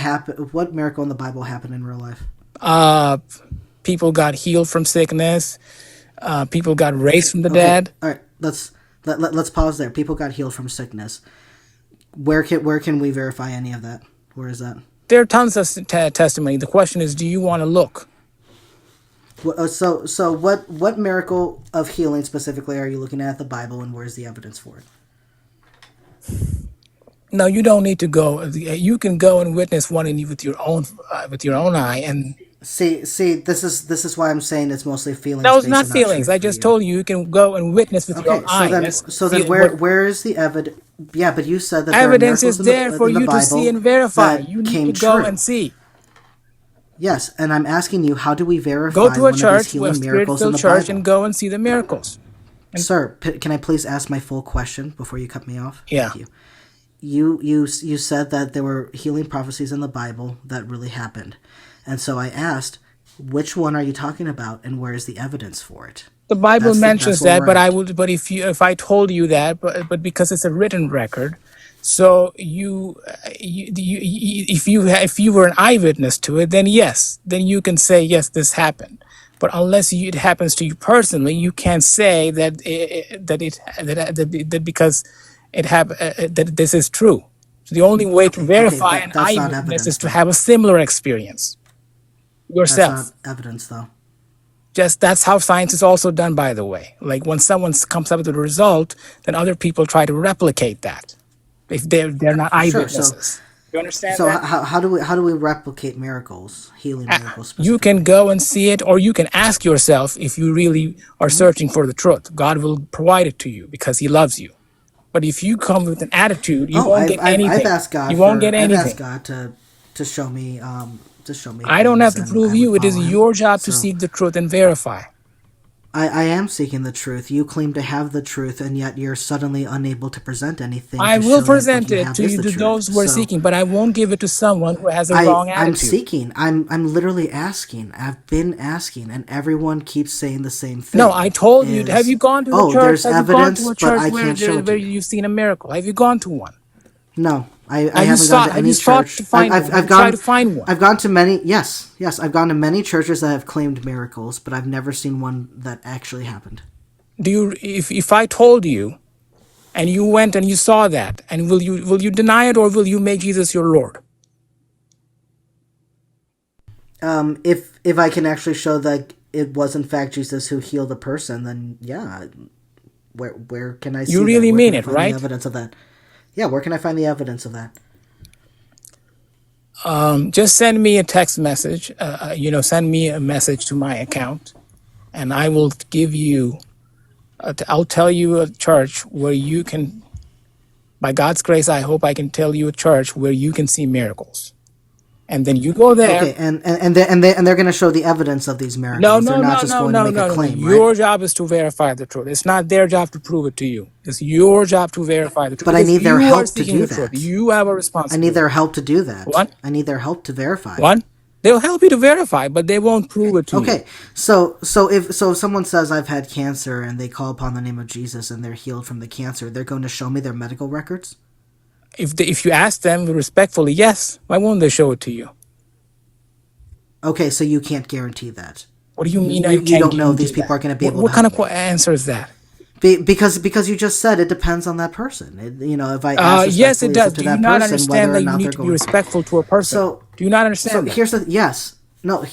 what miracle in the Bible happened in real life? Uh, People got healed from sickness. People got raised from the Okay, dead. all right. Let's pause there. People got healed from sickness. Where can we verify any of that? Where is that? There are tons of testimony. The question is, do you want to look? So what miracle of healing specifically are you looking at the Bible, and where's the evidence for it? No, you don't need to go. You can go and witness one in with your own eye. And See, this is why I'm saying it's mostly that feelings was based not and not feelings. truth I for just you. told you you can go and witness with your own Okay, eye. That's then feel what where is the evidence? Yeah, but you said that there are evidence miracles is there for in the you to see Bible and verify. that You need came to go true. and see. Yes, and I'm asking you, how do we Go verify to a one of these church, a healing miracles in spirit-filled the church, and Bible? go and see the miracles. And Sir, can I please ask my full question before you cut me off? yeah, Thank you. You said that there were healing prophecies in the Bible that really happened. And so I asked, which one are you talking about and where is the evidence for it? the Bible That's mentions where that, we're but I at. would, but if I told you that, but because it's a written record, so if you were an eyewitness to it, then yes, then you can say yes, this happened. But unless it happens to you personally, you can't say that because that this is true. So the only way to Okay, verify an that's not eyewitness is evidence to though. have a similar experience That's not yourself. evidence though. Just that's how science is also done, by the way. Like when someone comes up with a result, then other people try to replicate that if they're not Sure. eyewitnesses. You understand that? How do we replicate miracles, healing miracles You can specifically? go and see it, or you can ask yourself if you really are Hmm. searching for the truth. God will provide it to you because He loves you. But if you come with an attitude, you Oh, won't get I've anything. asked God You won't get for I've asked anything. God to show me I don't have things, to and prove I would you. It is follow Him. your job to So seek the truth and verify. I am seeking the truth. You claim to have the truth, and yet you're suddenly unable to present anything I to will show that what present you it have to is you, the to truth. those who are So seeking, but I won't give it to someone who has a wrong I'm attitude. seeking. I'm literally asking. I've been asking, and everyone keeps saying the same No, thing. I told you. Have Is you gone to a oh, church? there's Have you gone to evidence, a but church I can't show it where to you. you've seen a miracle? Have you gone to one? No, I Have you haven't gone sought? to Have you any sought to church. find one? Have you tried to find one? I've gone to many. Yes, yes, I've gone to many churches that have claimed miracles, but I've never seen one that actually happened. Do you? If I told you, and you went and you saw that, and will you deny it, or will you make Jesus your Lord? If I can actually show that it was in fact Jesus who healed a person, then yeah. Where can I You see that? really Where mean can I it, find the right? evidence of that? Yeah, where can I find the evidence of that? Just send me a text message. Send me a message to my account, and I will give you. I'll tell you a church where you can. By God's grace, I hope I can tell you a church where you can see miracles, and then you go there. Okay, and they're going to show the evidence of these No, miracles. They're no, not no, just no, going to no, make a no, no, no. claim, right? Your job is to verify the truth. It's not their job to prove it to you. It's your job to verify the truth But I because need their you are help to seeking do the truth. that. You have a I need their responsibility. help to do that. One, I need their help to verify. one. They'll help you to verify, but they won't prove it to you. Okay, so if someone says I've had cancer and they call upon the name of Jesus and they're healed from the cancer, they're going to show me their medical records? If you ask them respectfully, yes, why won't they show it to you? Okay, so you can't guarantee that. What do you You mean you, I you can't don't know if these guarantee people that? are going to be What, able what to kind help of me. answer is that? Because you just said it depends on that person. If I ask Yes, it respectfully, it's does. up to Do you that not person whether understand or that you not need they're to be going to. respectful to a person? So Do you not so understand that? here's the yes. No,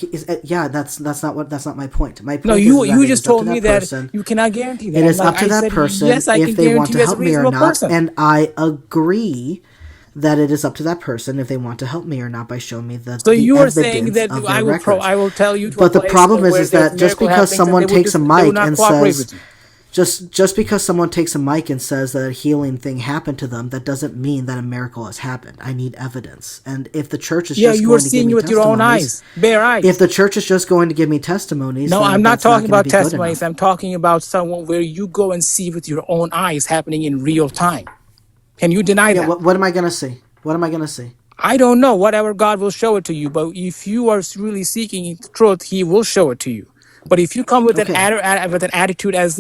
yeah, that's not my point. My No, point is that you it just is up to told me that that person. you cannot guarantee that. It I'm is like, up to I that said, person yes, I if can they want guarantee to you as a help me or reasonable not, person. and I agree that it is up to that person if they want to help me or not by showing me So the you are saying evidence that of their records. I will tell you to a But the place problem where is there's that just miracle because happenings, and someone takes a they will mic not and cooperate says with you. just because someone takes a mic and says that a healing thing happened to them, that doesn't mean that a miracle has happened. I need evidence. And if the church is Yeah, just you are going to give seeing it me with your own testimonies, eyes, bare if eyes. the church is just going to give me testimonies, No, I'm then not that's not talking going to about be good testimonies. enough. I'm talking about someone where you go and see with your own eyes happening in real time. Can you deny Yeah, that? what am I going to see? What am I going to see? I don't know. Whatever God will show it to you. But if you are really seeking the truth, He will show it to you. But if you come with Okay, with an attitude as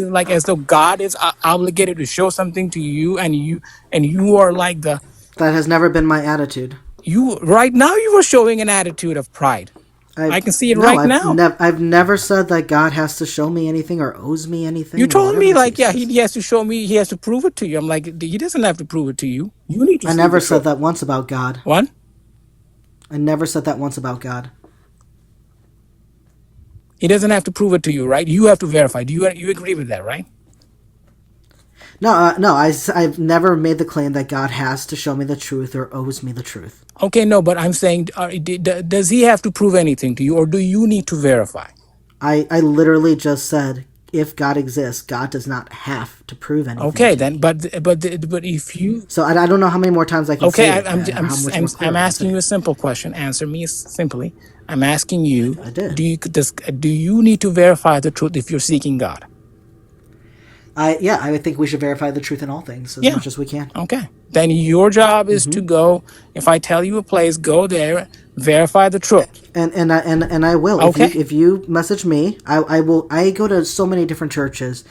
though God is obligated to show something to you, and you are like that has never been my attitude. you right now you are showing an attitude of pride. I I've can see it no, right now. I've never said that God has to show me anything or owes me You anything or told whatever me the like, case yeah, is. he has to show me, he has to prove it to you. I'm like, he doesn't have to prove it to you. You need to I see the never said truth. that once about God. One, I never said that once about God. he doesn't have to prove it to you, right? You have to verify. Do you agree with that, right? No, I've never made the claim that God has to show me the truth or owes me the truth. Okay, no, but I'm saying, does he have to prove anything to you, or do you need to verify? I literally just said, if God exists, God does not have to prove anything Okay, to then, me. but if you, So I don't know how many more times I can okay, say it, or how much more clear I'm I can asking say you it. a simple question. Answer me simply. I'm asking you, I did. do you need to verify the truth if you're seeking God? I would think we should verify the truth in all things as Yeah. much as we can. Okay. Then your job is to go. If I tell you a place, go there, verify the truth. And I will. Okay. If you message me, I will. I go to so many different churches,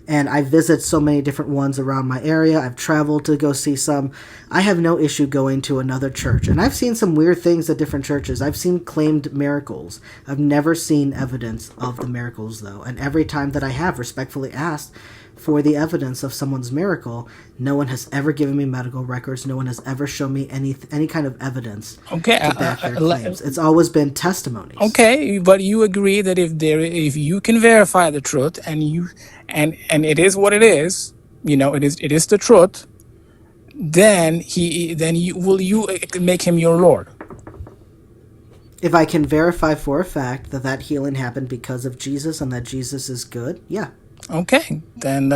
and I visit so many different ones around my area. I've traveled to go see some. I have no issue going to another church, and I've seen some weird things at different churches. I've seen claimed miracles. I've never seen evidence of the miracles though, and every time that I have respectfully asked for the evidence of someone's miracle, no one has ever given me medical records. No one has ever shown me any kind of evidence Okay. to back their claims. It's always been testimonies. Okay, but you agree that if you can verify the truth, and it is what it is, it is the truth, then you make him your Lord. If I can verify for a fact that that healing happened because of Jesus and that Jesus is good, yeah. Okay, then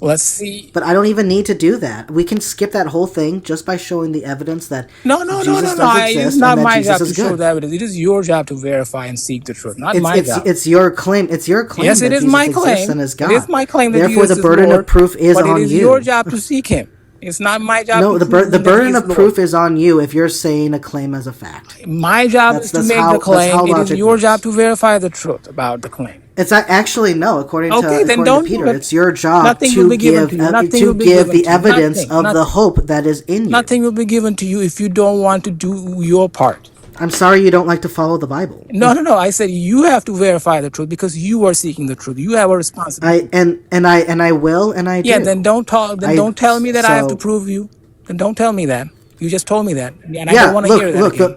Let's see. But I don't even need to do that. We can skip that whole thing just by showing the evidence that No, no, no, Jesus no, no. does It is exist not and that my Jesus job is to show good. the evidence. It is your job to verify and seek the truth, not It's my it's job. it's your claim. It's your claim Yes, it that is Jesus my exists claim. and is It is God. my claim that Therefore, the Jesus is burden of Lord, proof is but it on is your you. job to seek him. It's not my job No, to the prove the that he burden is of Lord. proof is on you if you're saying a claim as a fact. My job is to make the That's claim. how It is logic your job works. to verify the truth about the claim. It's actually no. Okay, then According to don't do Peter, it. it's your job Nothing will be given to you. Nothing will to be give given the to you. evidence Nothing. of the Nothing. hope that is in you. Nothing will be given to you if you don't want to do your part. I'm sorry you don't like to follow the Bible. No, no, no. I said you have to verify the truth because you are seeking the truth. You have a I responsibility. and I will and I Yeah, do. then don't talk. Then I don't tell me that I have to so prove you. Then don't tell me that. You just told me that, and I don't yeah. want to hear that Look. again.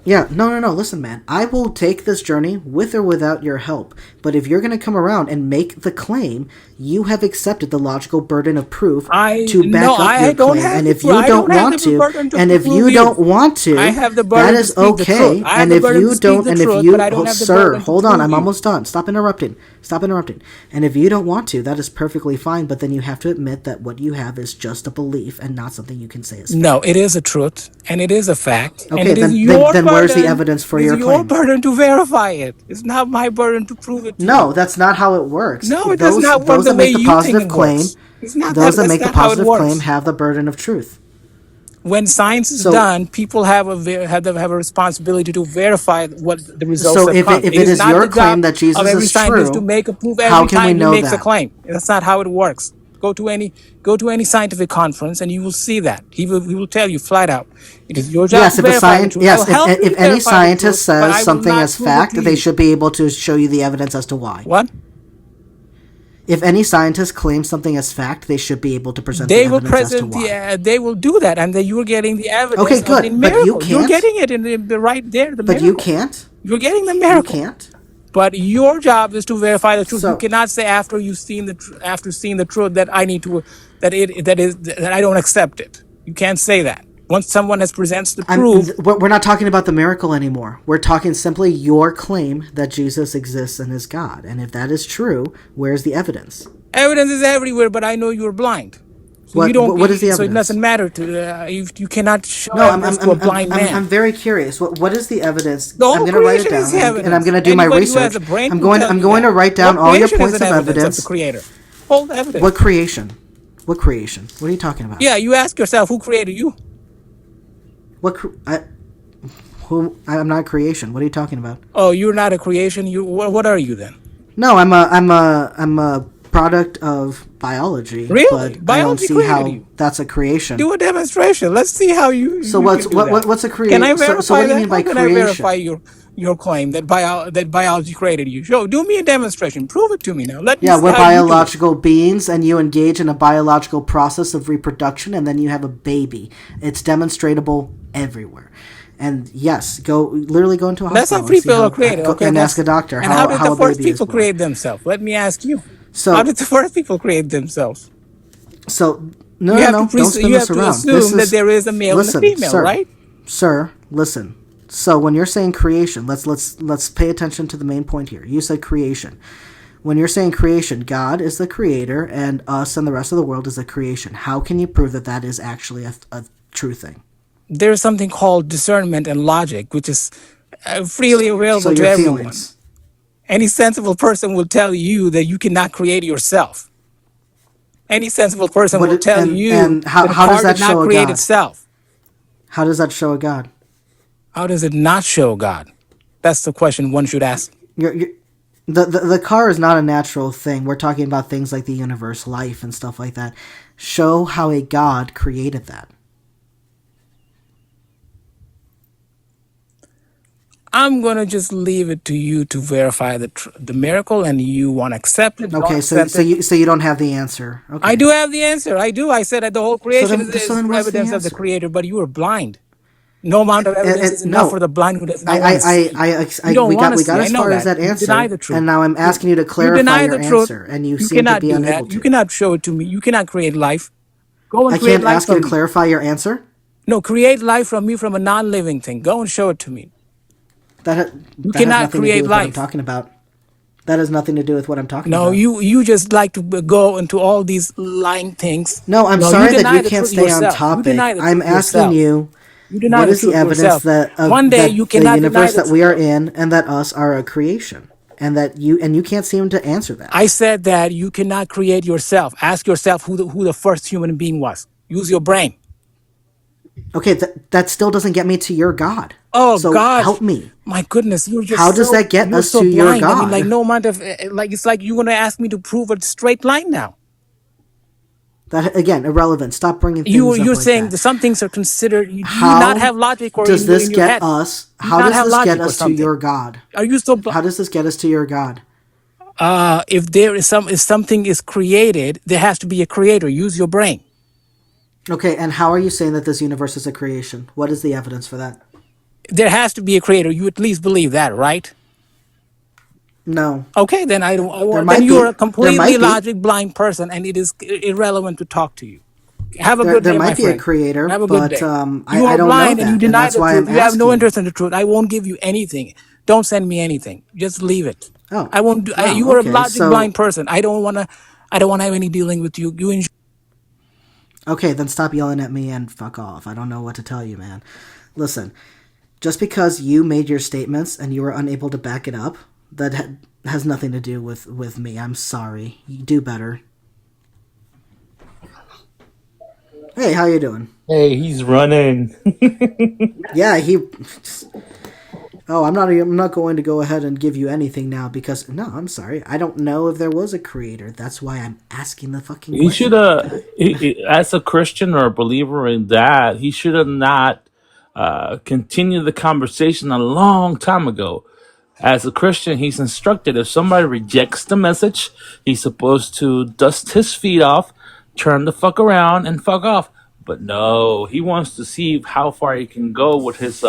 Yeah, no. Listen, man. I will take this journey with or without your help. But if you're going to come around and make the claim, you have accepted the logical burden of proof to back up I your don't claim. have And the. if you I don't don't have want the to, burden to and if prove you you. don't want I to, have the that burden to is speak the truth. okay. I have And the if burden to you speak don't, the and if truth, but you, I don't have the sir, burden to hold on. prove I'm you. almost done. Stop interrupting. Stop interrupting. And if you don't want to, that is perfectly fine. But then you have to admit that what you have is just a belief and not something you can say is No, fact. it is a truth, and it is a fact, and Okay, it is then your where's the burden. evidence It for is your your claim? burden to verify it. It's not my burden to prove it to No, you. that's not how it works. No, it does not work Those the that way make the you think positive it claim, works. It's not that. those that That's make the not how it positive claim works. have the burden of truth. When science is So done, people have a responsibility to verify what the results so have come. if It it is is not your the claim job that of Jesus every is scientist to true, make a proof how every can we time he know makes a that? claim. That's not how it works. Go to any scientific conference and you will see that. He will tell you flat out. It is your job to verify the truth. I will help you If to any verify the truth, scientist but says I will something not as prove it to fact, they you. should be able to show you the evidence as to why. What? If any scientist claims something as fact, they should be able to present the They will evidence as to present why. they will do that, and then you're getting the Okay, evidence of the good, but you miracle. You're can't. getting it in the right there, the But you miracle. can't. You're getting the You miracle. can't. But your job is to verify the truth. You So cannot say after you've seen after seeing the truth that I need to that I don't accept it. You can't say that. Once someone has presents the proof, we're not talking about the miracle anymore. We're talking simply your claim that Jesus exists and is God. And if that is true, where's the evidence? evidence is everywhere. But I know you're blind, so you don't. What is the So it evidence? doesn't matter to you cannot show No, evidence to a blind man. I'm very curious. What is the evidence? The I'm whole going to write it creation is down, the and I'm evidence. going to do my Anybody who has research. a brain will tell I'm you going that. to write What down all your creation is points an of evidence of the evidence. Creator? Hold evidence. What creation? What creation? What are you talking about? Yeah, you ask yourself who created you. I'm not creation. What are you talking about? Oh, you're not a creation. What are you then? No, I'm a product of biology, Really? but I don't Biology see created how you. that's a creation. Do a demonstration. Let's see how So you can do that. what's a Can I create? So what verify do you that? mean by How can I verify creation? your claim that biology created you? Show, do me a demonstration. Prove it to me now. Let me Yeah, see we're how you do it. biological beings, and you engage in a biological process of reproduction, and then you have a baby. It's demonstratable everywhere. And yes, literally go into a That's hospital how and see people how are created. Okay, and ask a doctor and how did how the a first baby is people born. create themselves? Let me ask you. How So did the first people create themselves? so You have to don't spin you this have to around. This assume that is there is a male and a listen, female, sir, right? listen. So when you're saying creation, let's pay attention to the main point here. You said creation. When you're saying creation, God is the creator, and us and the rest of the world is the creation. How can you prove that that is actually a true thing? There's something called discernment and logic, which is freely So available to your everyone. feelings. Any sensible person will tell you that you cannot create yourself. Any sensible person will tell you And how that a how does car that did not show a create God? itself. How does that show a God? How does it not show God? That's the question one should ask. You're, the car is not a natural thing. We're talking about things like the universe, life, and stuff like that. Show how a God created that. I'm gonna just leave it to you to verify the miracle, and you want to accept it, don't Okay, accept it. you don't have the answer. I Okay, do have the answer. I do. I said that the whole creation so is then what's the evidence of the answer? Creator, but you are blind. No amount of evidence is enough for No, the blind who does not want to see. You don't we want to got see. I as know far as that. that You deny answer, the truth. and now I'm asking you to You clarify deny your the truth. answer, and you You seem to cannot be do unable that. You to. cannot show it to me. You cannot create life. Go and I create can't life ask you from to me. clarify your answer. No, create life from me from a non-living thing. Go and show it to me. That You that has cannot nothing to do create with what I'm life. talking about. That has nothing to do with what I'm talking No, about. you just like to go into all these lying things. No, I'm No, you sorry that you deny the can't truth stay on yourself. You deny topic. the I'm truth asking yourself. you, You deny what the is the truth evidence yourself. that One day you the cannot deny universe the that we truth. are in and that us are a creation, and that you can't seem to answer that. I said that you cannot create yourself. Ask yourself who the first human being was. Use your brain. Okay, that still doesn't get me to your God. Oh So God, help me. my goodness, How does that get you're us so to your blind. I mean, like God? no amount of like it's like you're gonna ask me to prove a straight line now. That again, irrelevant. Stop bringing You things up you're like saying that. that some things are considered. Do you not How have logic or does in this your get head? us? Do you How not does have this get logic or us to something? your God? Are you so? How does this get us to your God? If there is if something is created, there has to be a creator. Use your brain. Okay, and how are you saying that this universe is a creation? What is the evidence for that? There has to be a creator. You at least believe that, right? No. Okay, then I don't. There Then might you're a be. There completely might be. logic blind person, and it is irrelevant to talk to you. Have a There good there day, my might be a friend. creator, Have a good but day. I You I are don't know blind and you that, and deny that's the why I'm truth. You have no asking. interest in the truth. I won't give you anything. Don't send me anything. Just leave it. Oh, I won't do. You oh, are a okay. logic blind So person. I don't wanna. I don't want to have any dealing with you. You enjoy. okay, then stop yelling at me and fuck off. I don't know what to tell you, man. Listen, just because you made your statements and you were unable to back it up, that has nothing to do with me. I'm sorry. You do better. Hey, how you doing? Hey, he's running. Yeah, he. Oh, I'm not going to go ahead and give you anything now because no, I'm sorry. I don't know if there was a creator. That's why I'm asking the fucking He should question like have, that. as a Christian or a believer in that, he should have not continued the conversation a long time ago. As a Christian, he's instructed if somebody rejects the message, he's supposed to dust his feet off, turn the fuck around, and fuck off. But no, he wants to see how far he can go with his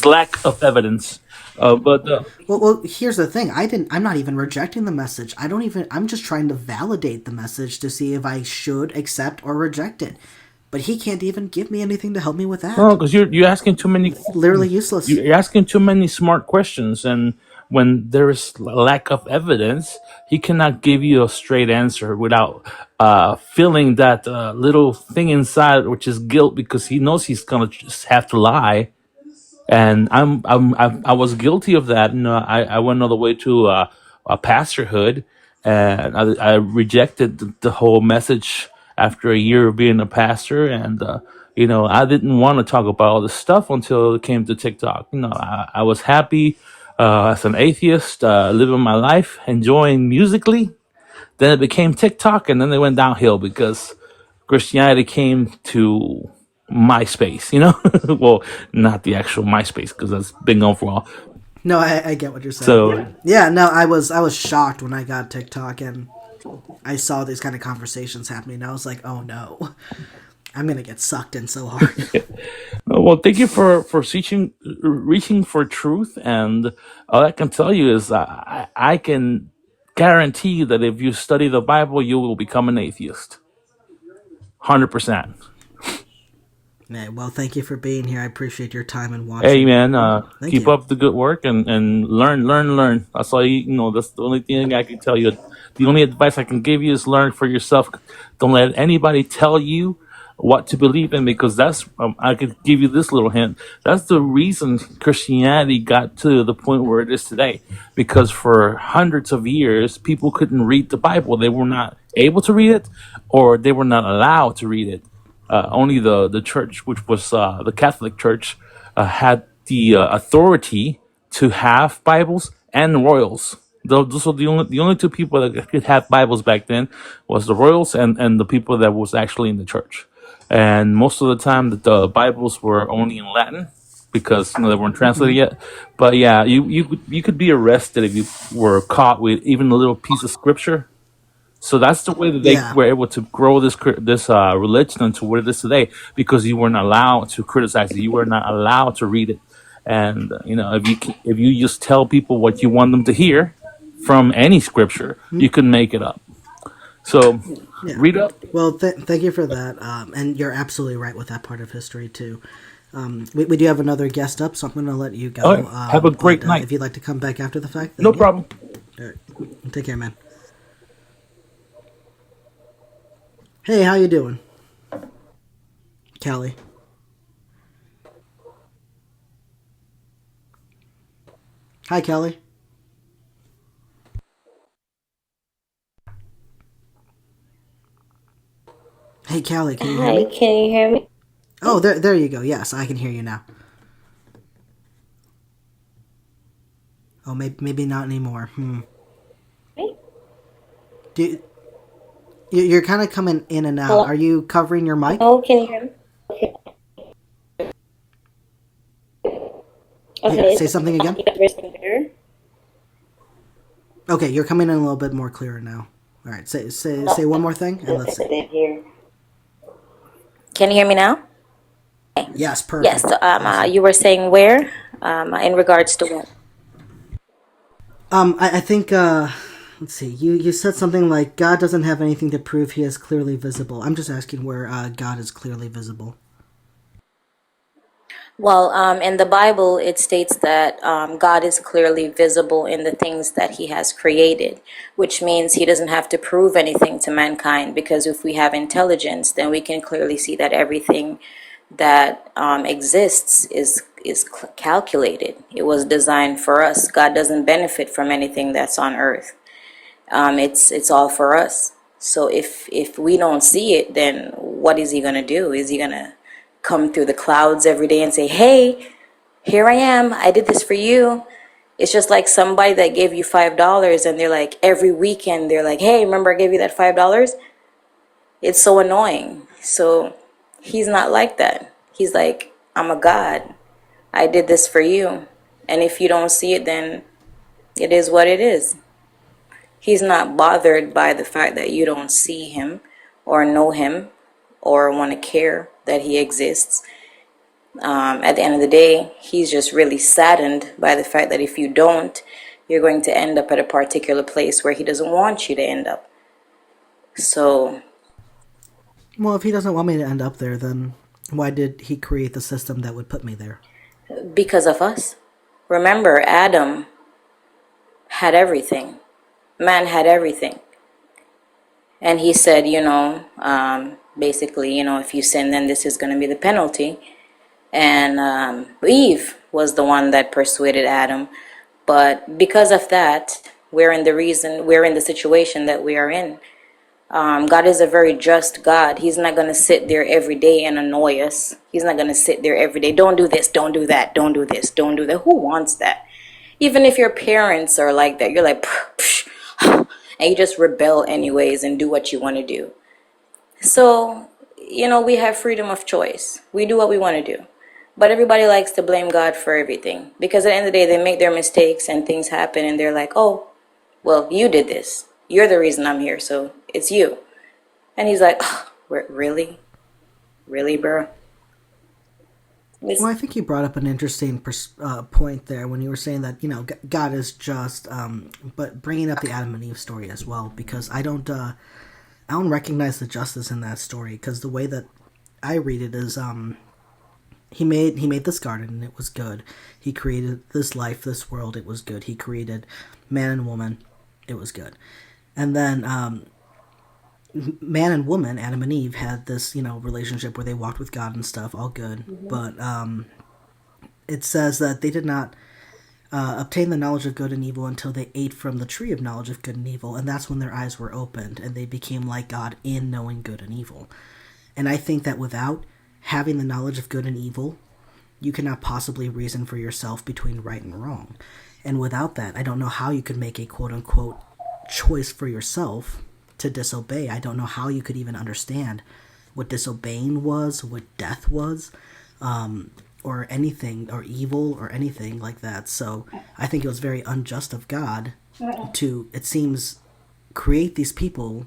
lack of evidence. But Well, here's the thing. I'm not even rejecting the message. I don't even. I'm just trying to validate the message to see if I should accept or reject it. But he can't even give me anything to help me with No, that. because you're asking too many It's literally useless. you're asking too many smart questions, and when there is lack of evidence, he cannot give you a straight answer without feeling that little thing inside, which is guilt, because he knows he's gonna just have to lie. And I was guilty of that. You know, I went all the way to a pastorhood, and I rejected the whole message after a year of being a pastor. And you know, I didn't want to talk about all this stuff until it came to TikTok. You know, I was happy as an atheist, living my life, enjoying musically. Then it became TikTok, and then they went downhill because Christianity came to MySpace, you know? Well, not the actual MySpace because that's been gone for a while. No, I get what you're saying. So, Yeah, no, I was shocked when I got TikTok and I saw these kind of conversations happening. I was like, oh no, I'm gonna get sucked in so hard. well, thank you for reaching for truth. And all I can tell you is I can guarantee that if you study the Bible, you will become an atheist. 100%. Hey, well, thank you for being here. I appreciate your time and Hey watching. man, Thank keep you. up the good work and learn. That's all you know. That's the only thing I can tell you. The only advice I can give you is learn for yourself. Don't let anybody tell you what to believe in, because that's I could give you this little hint. That's the reason Christianity got to the point where it is today. Because for hundreds of years, people couldn't read the Bible. They were not able to read it, or they were not allowed to read it. Only the church, which was the Catholic Church, had the authority to have Bibles, and royals. Those were the only two people that could have Bibles back then, was the royals and the people that was actually in the church. And most of the time, the Bibles were only in Latin because they weren't translated yet. But yeah, you could be arrested if you were caught with even a little piece of scripture. So that's the way that they Yeah. were able to grow this religion into what it is today, because you weren't allowed to criticize it, you were not allowed to read it, and you know, if you just tell people what you want them to hear from any scripture, you can make it up. So Yeah. read up. Well, thank you for that. And you're absolutely right with that part of history, too. We do have another guest up, so I'm going to let you All go. right, have a But great night. if you'd like to come back after the fact, No then yeah. problem. All right. Take care, man. Hey, how you doing, Callie? Hi, Kelly. Hey, Callie, can you hear Hi, me? can you hear me? Oh, there you go. Yes, I can hear you now. Oh, maybe not anymore. Do you're kind of coming in and out. Hello? Are you covering your mic? Oh, can you hear me? Okay. Yeah, Okay. say something again. Is it better? Okay, you're coming in a little bit more clearer now. All right, say one more thing and let's see. Here. Can you hear me now? Yes, Yes. perfect. So, Awesome. you were saying where? In regards to what? I think let's see. You said something like God doesn't have anything to prove He is clearly visible. I'm just asking where God is clearly visible. Well, in the Bible, it states that God is clearly visible in the things that He has created, which means He doesn't have to prove anything to mankind. Because if we have intelligence, then we can clearly see that everything that exists is calculated. It was designed for us. God doesn't benefit from anything that's on earth. It's all for us. So if we don't see it, then what is He gonna do? Is He gonna come through the clouds every day and say, "Hey, here I am. I did this for you"? It's just like somebody that gave you $5 and they're like every weekend they're like, "Hey, remember I gave you that $5?" It's so annoying. So He's not like that. He's like, "I'm a God. I did this for you. And if you don't see it, then it is what it is." He's not bothered by the fact that you don't see Him or know Him or want to care that He exists. At the end of the day, He's just really saddened by the fact that if you don't, you're going to end up at a particular place where He doesn't want you to end up. So, Well, if He doesn't want me to end up there, then why did He create the system that would put me there? because of us. Remember, Adam had everything. Man had everything. And he said, basically, if you sin, then this is going to be the penalty. And Eve was the one that persuaded Adam. But because of that, we're in the situation that we are in. God is a very just God. He's not going to sit there every day and annoy us. He's not going to sit there every day. Don't do this, don't do that, don't do this, don't do that. Who wants that? Even if your parents are like that, you're like, psh, psh, and you just rebel anyways and do what you want to do. So, we have freedom of choice. We do what we want to do. But everybody likes to blame God for everything. Because at the end of the day, they make their mistakes and things happen and they're like, oh, well, you did this. You're the reason I'm here, so it's you. And He's like, oh, really? Really, bro? Well, I think you brought up an interesting point there when you were saying that God is just, but bringing up the Adam and Eve story as well, because I don't recognize the justice in that story, because the way that I read it is he made this garden and it was good. He created this life, this world, it was good. He created man and woman, it was good. And then man and woman, Adam and Eve, had this relationship where they walked with God and stuff, all good. Mm-hmm. But it says that they did not obtain the knowledge of good and evil until they ate from the tree of knowledge of good and evil, and that's when their eyes were opened and they became like God in knowing good and evil. And I think that without having the knowledge of good and evil, you cannot possibly reason for yourself between right and wrong. And without that, I don't know how you could make a quote-unquote choice for yourself to disobey. I don't know how you could even understand what disobeying was, what death was, or anything, or evil, or anything like that. So I think it was very unjust of God to, it seems, create these people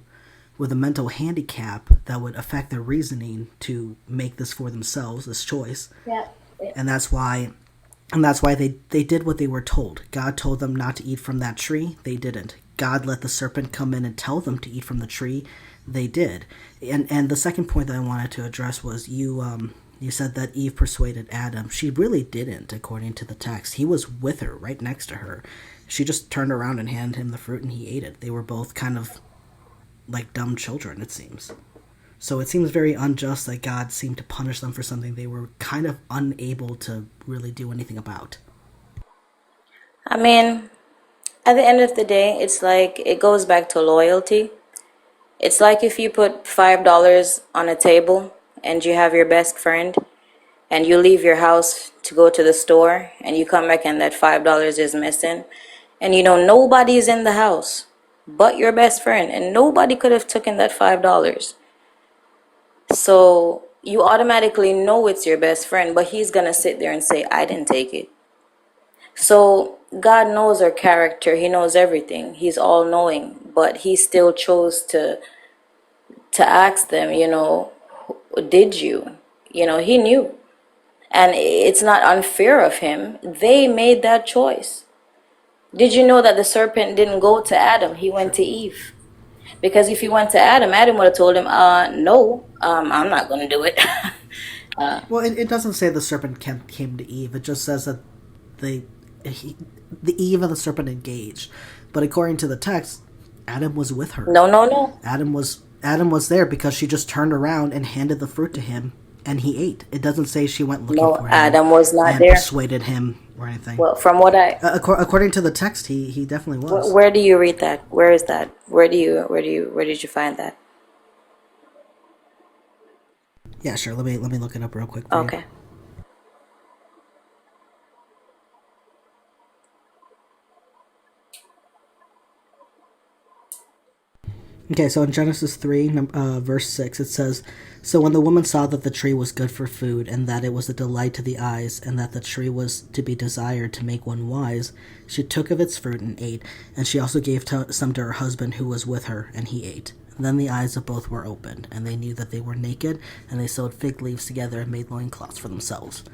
with a mental handicap that would affect their reasoning to make this for themselves, this choice. Yeah. And that's why they did what they were told. God told them not to eat from that tree. They didn't. God let the serpent come in and tell them to eat from the tree. They did. And the second point that I wanted to address was you You said that Eve persuaded Adam. She really didn't, according to the text. He was with her, right next to her. She just turned around and handed him the fruit and he ate it. They were both kind of like dumb children, it seems. So it seems very unjust that God seemed to punish them for something they were kind of unable to really do anything about. I mean, at the end of the day, it's like it goes back to loyalty. It's like if you put $5 on a table and you have your best friend and you leave your house to go to the store and you come back and that $5 is missing and you know nobody's in the house but your best friend and nobody could have taken that $5. So you automatically know it's your best friend, but he's gonna sit there and say, I didn't take it. So God knows our character, he knows everything, he's all knowing, but he still chose to ask them, did you? He knew. And it's not unfair of him. They made that choice. Did you know that the serpent didn't go to Adam? He went to Eve. Because if he went to Adam, Adam would have told him, no, I'm not going to do it. Well, it doesn't say the serpent came to Eve. It just says that they, the Eve and the serpent engaged. But according to the text, Adam was with her. No, no, no. Adam was there because she just turned around and handed the fruit to him, and he ate. It doesn't say she went looking No, for him Adam was not and there. persuaded him or anything. Well, from what According to the text, he definitely was. where do you read that? Where is that? Where did you find that? Yeah, sure. Let me look it up real quick. For you. Okay. Okay, so in Genesis 3, verse 6, it says, So when the woman saw that the tree was good for food, and that it was a delight to the eyes, and that the tree was to be desired to make one wise, she took of its fruit and ate, and she also gave some to her husband who was with her, and he ate. And then the eyes of both were opened, and they knew that they were naked, and they sewed fig leaves together and made loincloths for themselves.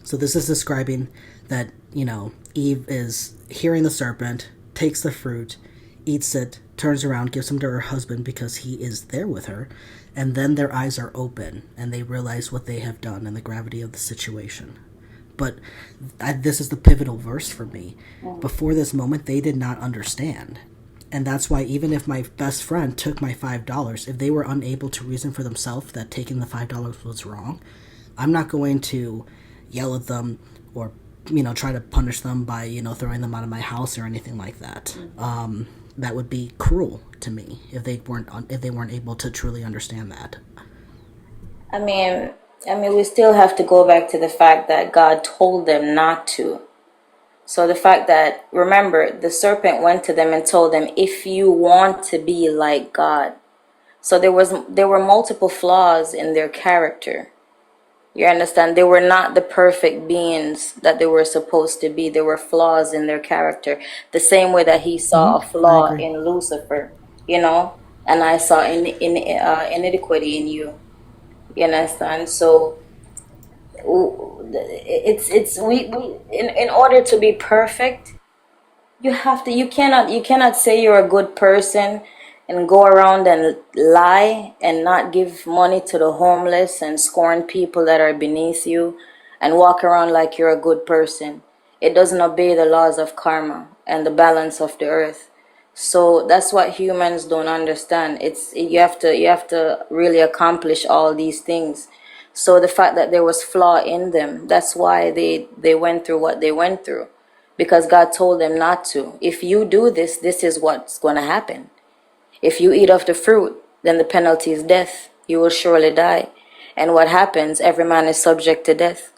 So this is describing that, Eve is hearing the serpent, takes the fruit, eats it, turns around, gives him to her husband because he is there with her, and then their eyes are open and they realize what they have done and the gravity of the situation. But this is the pivotal verse for me. Before this moment, they did not understand. And that's why even if my best friend took my $5, if they were unable to reason for themselves that taking the $5 was wrong, I'm not going to yell at them or try to punish them by throwing them out of my house or anything like that. That would be cruel to me if they weren't able to truly understand that. I mean, we still have to go back to the fact that God told them not to. So the fact that, remember, the serpent went to them and told them, if you want to be like God. So there were multiple flaws in their character. You understand? They were not the perfect beings that they were supposed to be. There were flaws in their character. The same way that he saw a flaw in Lucifer, and I saw iniquity in you. You understand? So it's we in order to be perfect, you cannot say you're a good person and go around and lie and not give money to the homeless and scorn people that are beneath you and walk around like you're a good person. It doesn't obey the laws of karma and the balance of the earth. So that's what humans don't understand. You have to really accomplish all these things. So the fact that there was flaw in them, that's why they went through what they went through. Because God told them not to. If you do this, this is what's going to happen. If you eat of the fruit, then the penalty is death. You will surely die. And what happens? Every man is subject to death.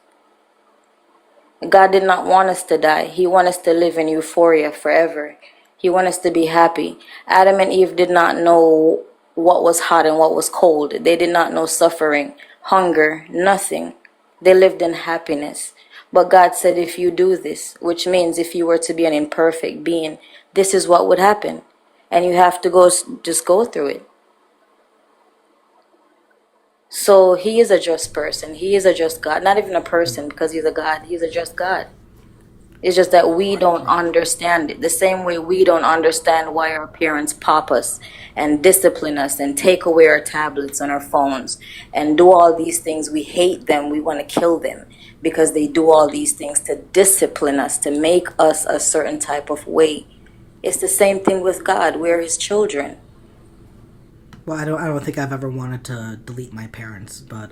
God did not want us to die. He wanted us to live in euphoria forever. He wanted us to be happy. Adam and Eve did not know what was hot and what was cold. They did not know suffering, hunger, nothing. They lived in happiness. But God said, if you do this, which means if you were to be an imperfect being, this is what would happen. And you have to just go through it. So he is a just person. He is a just God. Not even a person, because he's a God. He's a just God. It's just that we don't understand it. The same way we don't understand why our parents pop us and discipline us and take away our tablets and our phones and do all these things. We hate them. We want to kill them because they do all these things to discipline us, to make us a certain type of way. It's the same thing with God. We're his children. Well, I don't think I've ever wanted to delete my parents, but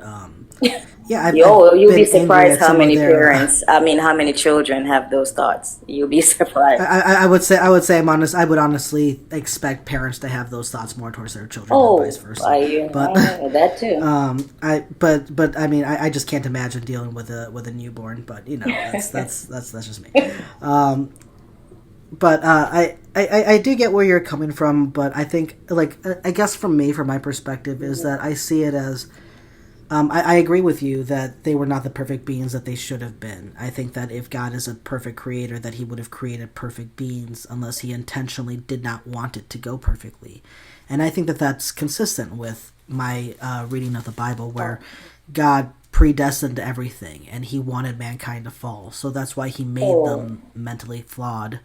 yeah, I've You'll be been angry surprised at how some of many their. parents, I mean, how many children have those thoughts. You'll be surprised. I would say I'm honest. I would honestly expect parents to have those thoughts more towards their children than vice versa. But that too. but I mean, I just can't imagine dealing with a newborn. But you know, that's just me. But I do get where you're coming from, but I think, like, I guess from my perspective, is that I see it as, I agree with you that they were not the perfect beings that they should have been. I think that if God is a perfect creator, that he would have created perfect beings unless he intentionally did not want it to go perfectly. And I think that that's consistent with my reading of the Bible, where God predestined everything, and he wanted mankind to fall. So that's why he made them mentally flawed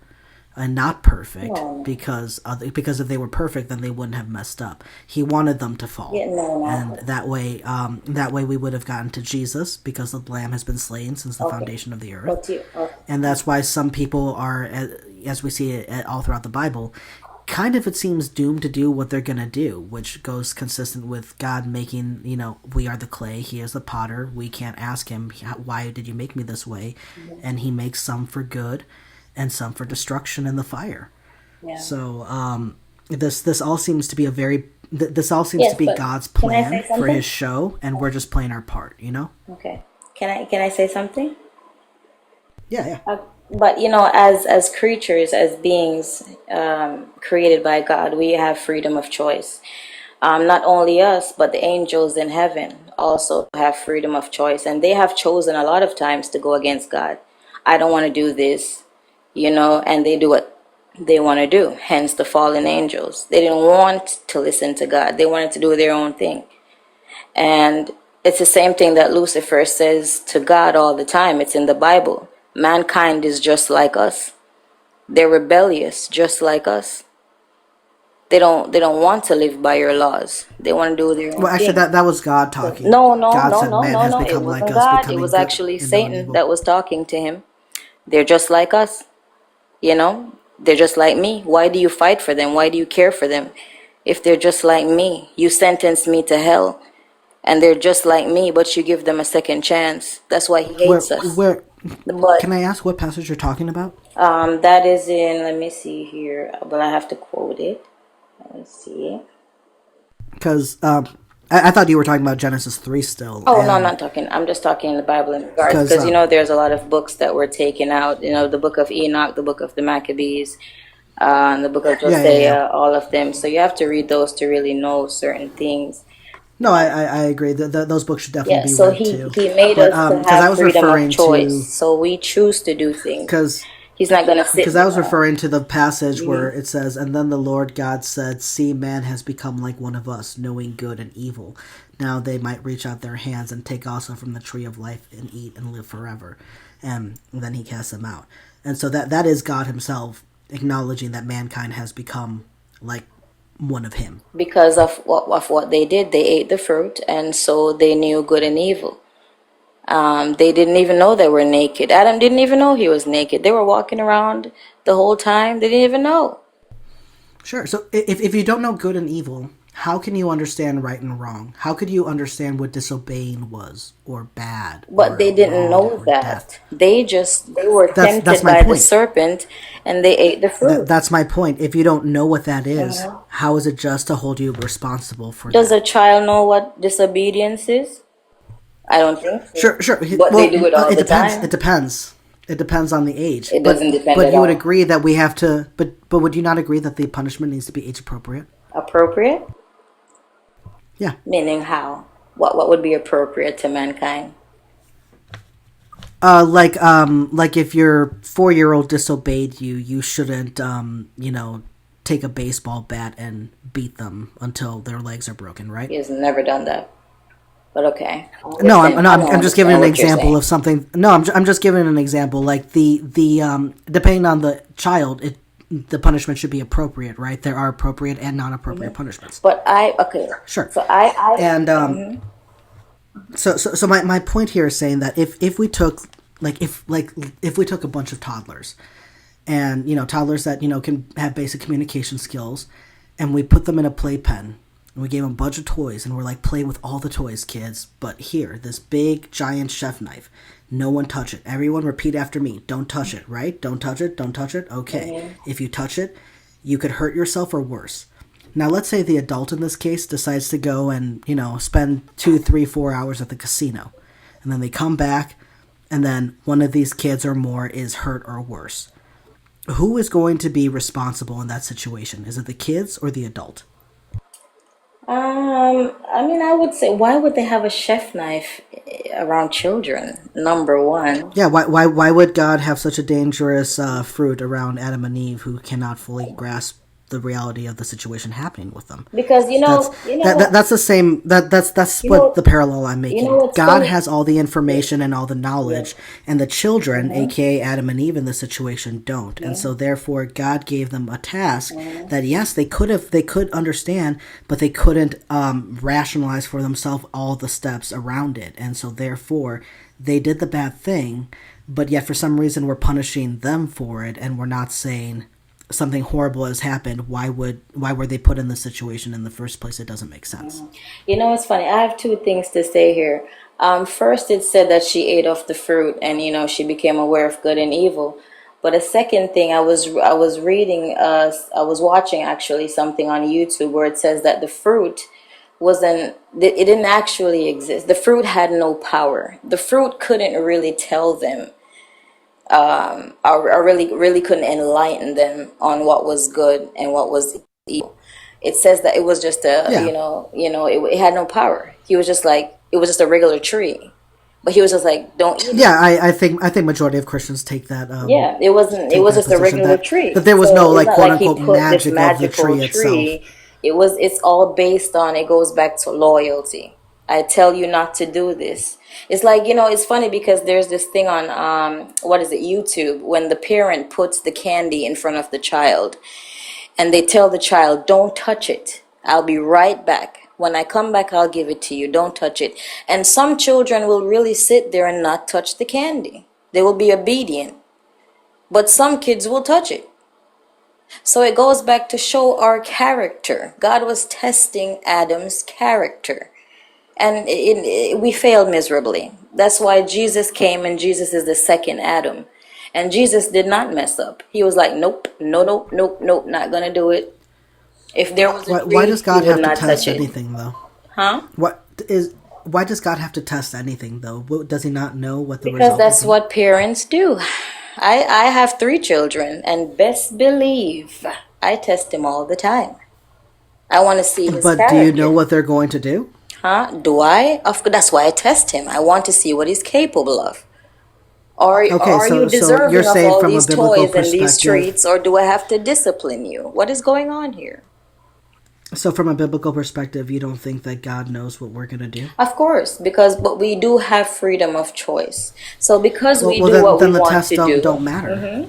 and not perfect, because if they were perfect, then they wouldn't have messed up. He wanted them to fall, and that way we would have gotten to Jesus, because the Lamb has been slain since the foundation of the earth. And that's why some people are, as we see it all throughout the Bible, kind of, it seems, doomed to do what they're gonna do, which goes consistent with God making, we are the clay, he is the potter. We can't ask him, why did you make me this way? And he makes some for good and some for destruction in the fire. Yeah. So this all seems to be to be God's plan for his show, and we're just playing our part, Okay. Can I say something? Yeah. But as creatures, as beings created by God, we have freedom of choice. Not only us, but the angels in heaven also have freedom of choice, and they have chosen a lot of times to go against God. I don't want to do this, and they do what they want to do. Hence the fallen angels. They didn't want to listen to God. They wanted to do their own thing. And it's the same thing that Lucifer says to God all the time. It's in the Bible. Mankind is just like us. They're rebellious, just like us. They don't want to live by your laws. They want to do their own thing. Well, actually, that was God talking. No. It wasn't God. It was actually Satan that was talking to him. They're just like us. They're just like me. Why do you fight for them? Why do you care for them? If they're just like me, you sentenced me to hell, and they're just like me, but you give them a second chance. That's why he hates us. Can I ask what passage you're talking about? That is in, let me see here, but I have to quote it. Let me see. Because I thought you were talking about Genesis 3 still. Oh, no, I'm not talking. I'm just talking in the Bible in regards. Because, there's a lot of books that were taken out. The book of Enoch, the book of the Maccabees, and the book of Josiah, all of them. So you have to read those to really know certain things. No, I agree. Those books should definitely be read too. He made us to have freedom of choice. So we choose to do things. Because he's not going to sit. Because I was referring to the passage where it says, "And then the Lord God said, see, man has become like one of us, knowing good and evil. Now they might reach out their hands and take also from the tree of life and eat and live forever." And then he casts them out. And so that is God himself acknowledging that mankind has become like one of him. Because of what they did. They ate the fruit, and so they knew good and evil. They didn't even know they were naked. Adam didn't even know he was naked. They were walking around the whole time. They didn't even know. Sure. So if you don't know good and evil, how can you understand right and wrong? How could you understand what disobeying was, or bad? But they didn't know that. Death? They were tempted by the serpent, and they ate the fruit. That's my point. If you don't know what that is, how is it just to hold you responsible for Does that? a child know what disobedience is? I don't think so. Sure. But they do it all the time. It depends. It depends on the age. It doesn't depend But at you all. would agree that we have to... But would you not agree that the punishment needs to be age appropriate? Appropriate? Yeah. Meaning how? What would be appropriate to mankind? Like if your 4-year-old disobeyed you, you shouldn't, take a baseball bat and beat them until their legs are broken, right? He has never done that. But okay, I No, understand. I don't I'm just giving understand an what you're example saying. of something. No, I'm just giving an example. Like depending on the child, the punishment should be appropriate, right? There are appropriate and non-appropriate punishments. But okay. Sure. So I And so my point here is saying that if we took if we took a bunch of toddlers, and toddlers that can have basic communication skills, and we put them in a playpen, and we gave them a bunch of toys, and we're like, play with all the toys, kids, but here, this big giant chef knife, no one touch it, everyone repeat after me, don't touch it, right? Don't touch it, don't touch it. Okay, if you touch it, you could hurt yourself or worse. Now, let's say the adult in this case decides to go and spend 2, 3, 4 hours at the casino, and then they come back, and then one of these kids or more is hurt or worse. Who is going to be responsible in that situation? Is it the kids or the adult? I mean, I would say, why would they have a chef knife around children? Number one, Yeah, why would God have such a dangerous fruit around Adam and Eve who cannot fully grasp the reality of the situation happening with them? because That's that's the same. That's you what know, the parallel I'm you know making. what's God funny? has all the information and all the Yeah. knowledge, and the children, Mm-hmm. aka Adam and Eve, in this situation don't. And Yeah. so therefore, God gave them a task that yes, they could understand, but they couldn't rationalize for themselves all the steps around it. And so therefore, they did the bad thing, but yet for some reason we're punishing them for it, and we're not saying something horrible has happened. Why were they put in this situation in the first place? It doesn't make sense. You know, it's funny. I have two things to say here. First, it said that she ate off the fruit, and she became aware of good and evil. But a second thing, I was reading, I was watching actually something on YouTube where it says that the fruit it didn't actually exist. The fruit had no power. The fruit couldn't really tell them, or really couldn't enlighten them on what was good and what was evil. It says that it was just Yeah, it had no power. He was just like, it was just a regular tree, but he was just like, don't eat it. yeah. I think majority of Christians Yeah, it wasn't. It take was that just a position regular that tree. there was no So it's like not quote like he unquote put this magic of the magical tree itself. tree. It's all based on. It goes back to loyalty. I tell you not to do this. It's like, it's funny because there's this thing on what is it, YouTube, when the parent puts the candy in front of the child, and they tell the child, don't touch it. I'll be right back. When I come back, I'll give it to you. Don't touch it. And some children will really sit there and not touch the candy. They will be obedient. But some kids will touch it. So it goes back to show our character. God was testing Adam's character. And we failed miserably. That's why Jesus came, and Jesus is the second Adam. And Jesus did not mess up. He was like, nope, no, nope, nope, nope, not gonna do it. If there was a Why tree, does he God would have to not touch test it. anything though? Huh? What is Why does God have to test anything though? Does he not know what the Because result will that's be? what parents do. I have 3 children, and best believe I test him all the time. I want to see his But do you know character. what they're going to do? Huh? Do I? That's why I test him. I want to see what he's capable of. Okay, Are you so you're deserving of saying all from a these biblical toys and these perspective. treats, or do I have to discipline you? What is going on here? So from a biblical perspective, you don't think that God knows what we're gonna do? Of course, but we do have freedom of choice. So because we Well do what we then the want tests to do, don't matter.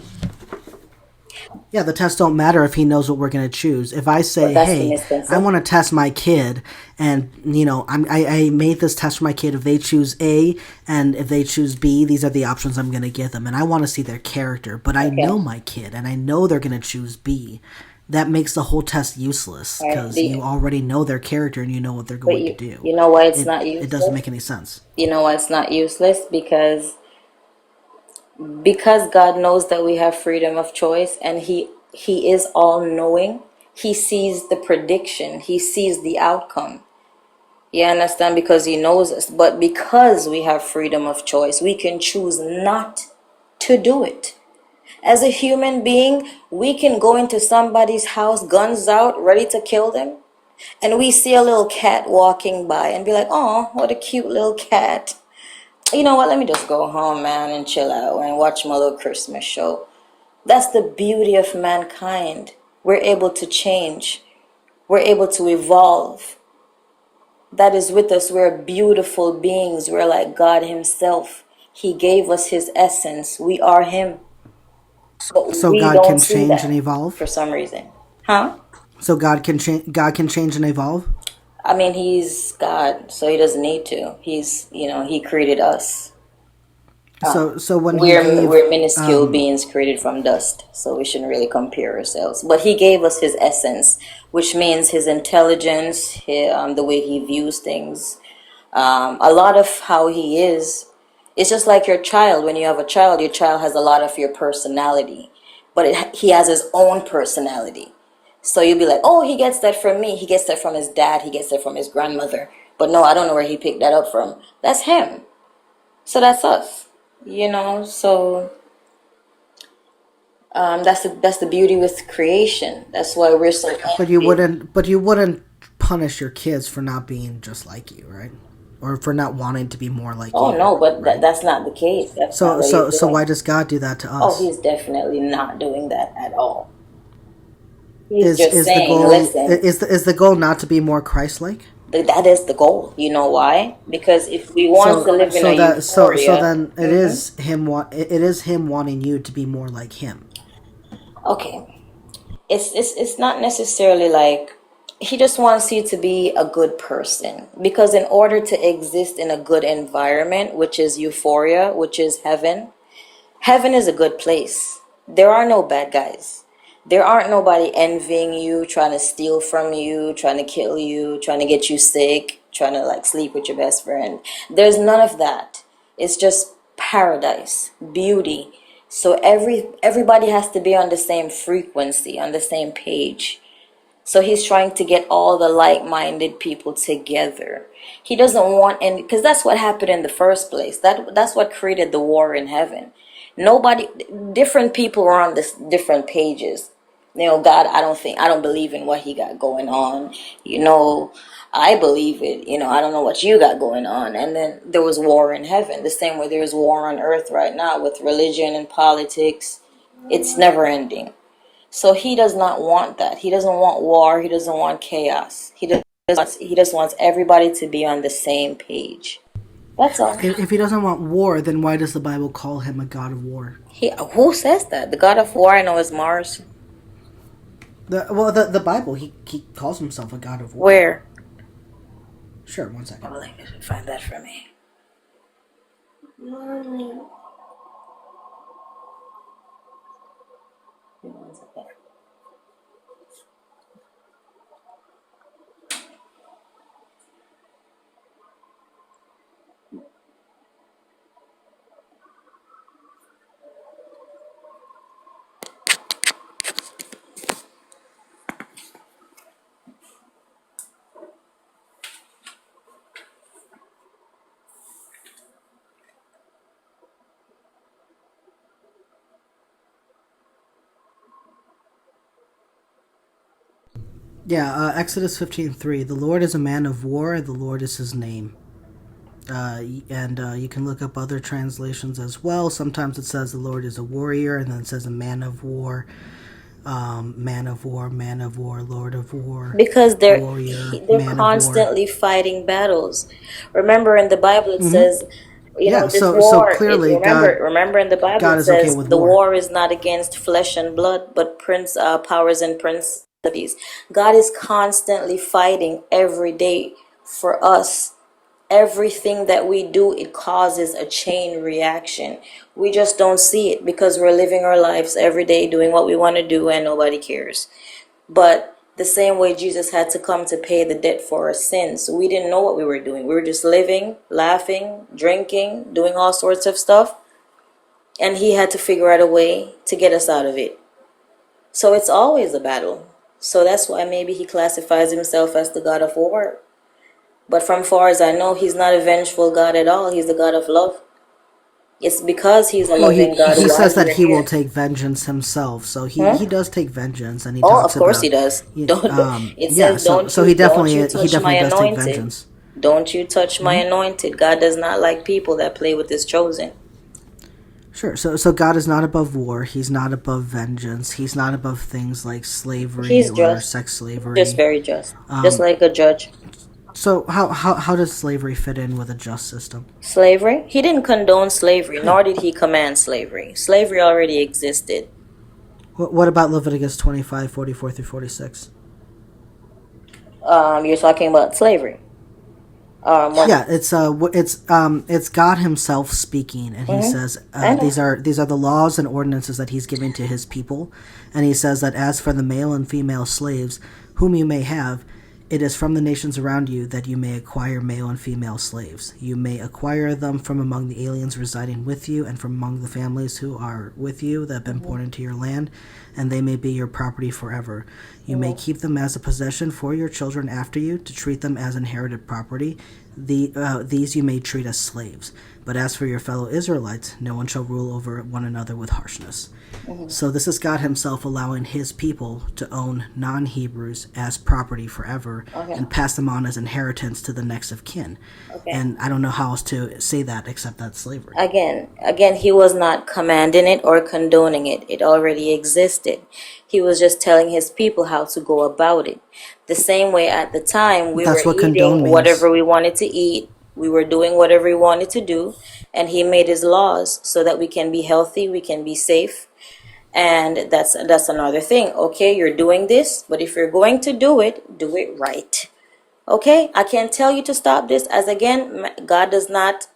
Yeah, the tests don't matter if he knows what we're going to choose. If I but say, that's the "Hey, I misconception. want to test my kid," and I made this test for my kid. If they choose A and if they choose B, these are the options I'm going to give them, and I want to see their character. But I Okay. know my kid, and I know they're going to choose B. That makes the whole test useless All right. because you already know their character and you know what they're But going to do. you know why it's not It doesn't useless? make any sense. You know why it's not useless? Because God knows that we have freedom of choice, and he is all knowing. He sees the prediction. He sees the outcome. You understand? Because he knows us. But because we have freedom of choice, we can choose not to do it. As a human being, we can go into somebody's house, guns out, ready to kill them, and we see a little cat walking by and be like, oh, what a cute little cat. You know what? Let me just go home, man, and chill out and watch my little Christmas show. That's the beauty of mankind. We're able to change. We're able to evolve. that is with us. We're beautiful beings. We're like God Himself. He gave us His essence. We are Him. But So we God don't can see change and that evolve. for some reason. Huh? So God can change. God can change and evolve. I mean, He's God, so He doesn't need to. He created us. So when He We're gave, minuscule beings created from dust, so we shouldn't really compare ourselves. But He gave us His essence, which means His intelligence, the way He views things. A lot of how He is. It's just like your child. When you have a child, your child has a lot of your personality, but he has his own personality. So you'll be like, oh, he gets that from me. He gets that from his dad. He gets that from his grandmother. But no, I don't know where he picked that up from. That's him. So that's us. So that's the beauty with creation. That's why we're so but you envious. wouldn't. But you wouldn't punish your kids for not being just like you, right? Or for not wanting to be more like Oh you, no, but right? that's not the case. That's not So what he's so so doing. why does God do that to Oh, us? he's definitely not doing that at all. He's Is just is the saying, goal listen, is the goal not to be more Christ-like? that is the goal. You know why? Because if we want to So live in a so that so euphoria, then it is him wanting you to be more like him. okay, it's not necessarily like he just wants you to be a good person. Because in order to exist in a good environment, which is euphoria, which is heaven, heaven is a good place. There are no bad guys. There aren't nobody envying you, trying to steal from you, trying to kill you, trying to get you sick, trying to like sleep with your best friend. There's none of that. It's just paradise, beauty. So everybody has to be on the same frequency, on the same page. So he's trying to get all the like-minded people together. He doesn't want any, because that's what happened in the first place. That's what created the war in heaven. Nobody, different people were on this different pages. God, I don't believe in what he got going on. I believe it. I don't know what you got going on. And then there was war in heaven, the same way there's war on earth right now with religion and politics. It's never ending. So he does not want that. He doesn't want war. He doesn't want chaos. He just wants everybody to be on the same page. That's all. If he doesn't want war, then why does the Bible call him a god of war? Who says that? The god of war I know is Mars. The Bible, he calls himself a god of war. Where? Sure, one second. Oh, let me find that for me. One second. Yeah, Exodus 15:3. The Lord is a man of war. The Lord is his name. And you can look up other translations as well. Sometimes it says the Lord is a warrior, and then it says a man of war, man of war, man of war, Lord of war, Because warrior, they're man of war. constantly fighting battles. Remember in the Bible it says, Yeah, this so war. clearly Remember in the Bible God it is okay says with the war. war is not against flesh and blood, but powers and principalities. God is constantly fighting every day for us. Everything that we do, it causes a chain reaction. We just don't see it because we're living our lives every day doing what we want to do and nobody cares. But the same way Jesus had to come to pay the debt for our sins, we didn't know what we were doing. We were just living, laughing, drinking, doing all sorts of stuff. And he had to figure out a way to get us out of it. So it's always a battle. So that's why maybe he classifies himself as the God of war. But from far as I know, he's not a vengeful God at all. He's the God of love. It's because he's a Well, he loving God he why says that we're he will here. take vengeance himself. So he Huh? does take vengeance, and he Oh, of talks course he about does. Don't. It yeah. says, So "Don't so you, he don't definitely you he touch my definitely does take anointed. vengeance. Don't you touch my anointed." God does not like people that play with his chosen. Sure. So God is not above war. He's not above vengeance. He's not above things like slavery He's or just, sex just slavery. very just, just like a judge. So how does slavery fit in with a just system? Slavery? He didn't condone slavery, nor did he command slavery. Slavery already existed. What about Leviticus 25:44 through 46? You're talking about slavery. Yeah, it's God Himself speaking, and He says I know. these are the laws and ordinances that He's giving to His people, and He says that as for the male and female slaves whom you may have, it is from the nations around you that you may acquire male and female slaves. You may acquire them from among the aliens residing with you, and from among the families who are with you that have been born into your land, and they may be your property forever. You may keep them as a possession for your children after you, to treat them as inherited property. These you may treat as slaves. But as for your fellow Israelites, no one shall rule over one another with harshness. So this is God Himself allowing His people to own non-Hebrews as property forever, and pass them on as inheritance to the next of kin. And I don't know how else to say that except that's slavery. Again, he was not commanding it or condoning it. It already existed. He was just telling his people how to go about it. The same way at the time That's what condone eating means. whatever we wanted to eat, we were doing whatever we wanted to do, and he made his laws so that we can be healthy, we can be safe. And that's another thing. Okay, you're doing this, but if you're going to do it right. Okay, I can't tell you to stop this, as again, God does not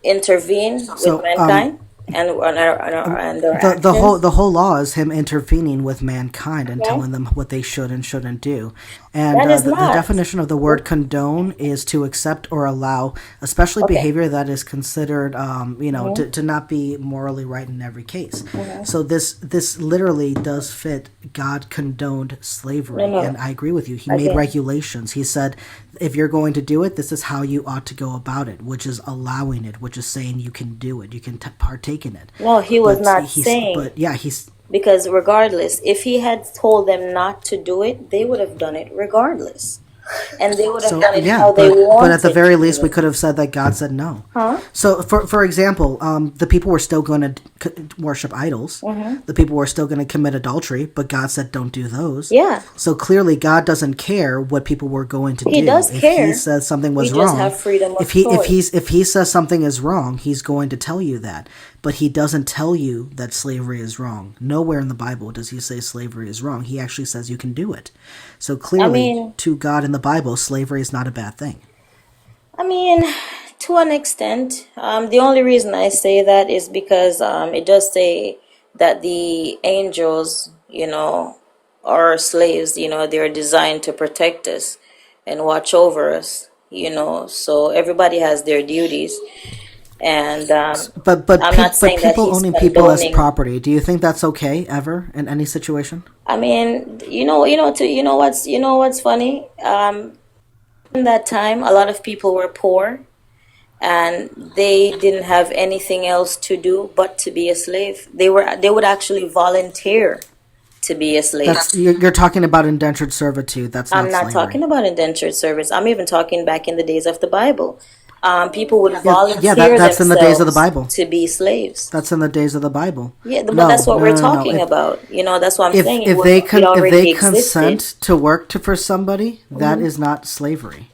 intervene with mankind and their actions. The whole law is Him intervening with mankind and telling them what they should and shouldn't do. And That is the not. definition of the word condone is to accept or allow, especially behavior that is considered, to not be morally right in every case. So this literally does fit. God condoned slavery, and I agree with you. He made regulations. He said, if you're going to do it, this is how you ought to go about it, which is allowing it, which is saying you can do it, you can partake in it. No, he was not saying. But yeah, he's. Because regardless, if he had told them not to do it, they would have done it regardless. And they would have done it how they wanted. But at the very least, we could have said that God said no. So, for example, the people were still going to worship idols. The people were still going to commit adultery, but God said don't do those. Yeah. So clearly, God doesn't care what people were going to do. He does care. If He says something was We wrong, just have freedom of if He says something is wrong, He's going to tell you that. But He doesn't tell you that slavery is wrong. Nowhere in the Bible does He say slavery is wrong. He actually says you can do it. So clearly, to God in the Bible, slavery is not a bad thing. I mean, to an extent. The only reason I say that is because it does say that the angels, are slaves. They're designed to protect us and watch over us. So everybody has their duties. And But I'm not saying that people he's owning people as condoning. property. Do you think that's okay ever in any situation? I mean, what's funny? In that time, a lot of people were poor, and they didn't have anything else to do but to be a slave. They would actually volunteer to be a slave. You're talking about indentured servitude. That's not I'm not slavery. talking about indentured service. I'm even talking back in the days of the Bible. People would Yeah, volunteer that's in the days of the themselves Bible. to be slaves. That's in the days of the Bible. Yeah, but No, that's what no, we're no, no, no. talking about. That's what I'm If saying. if It they it already existed. consent to work for somebody, that is not slavery.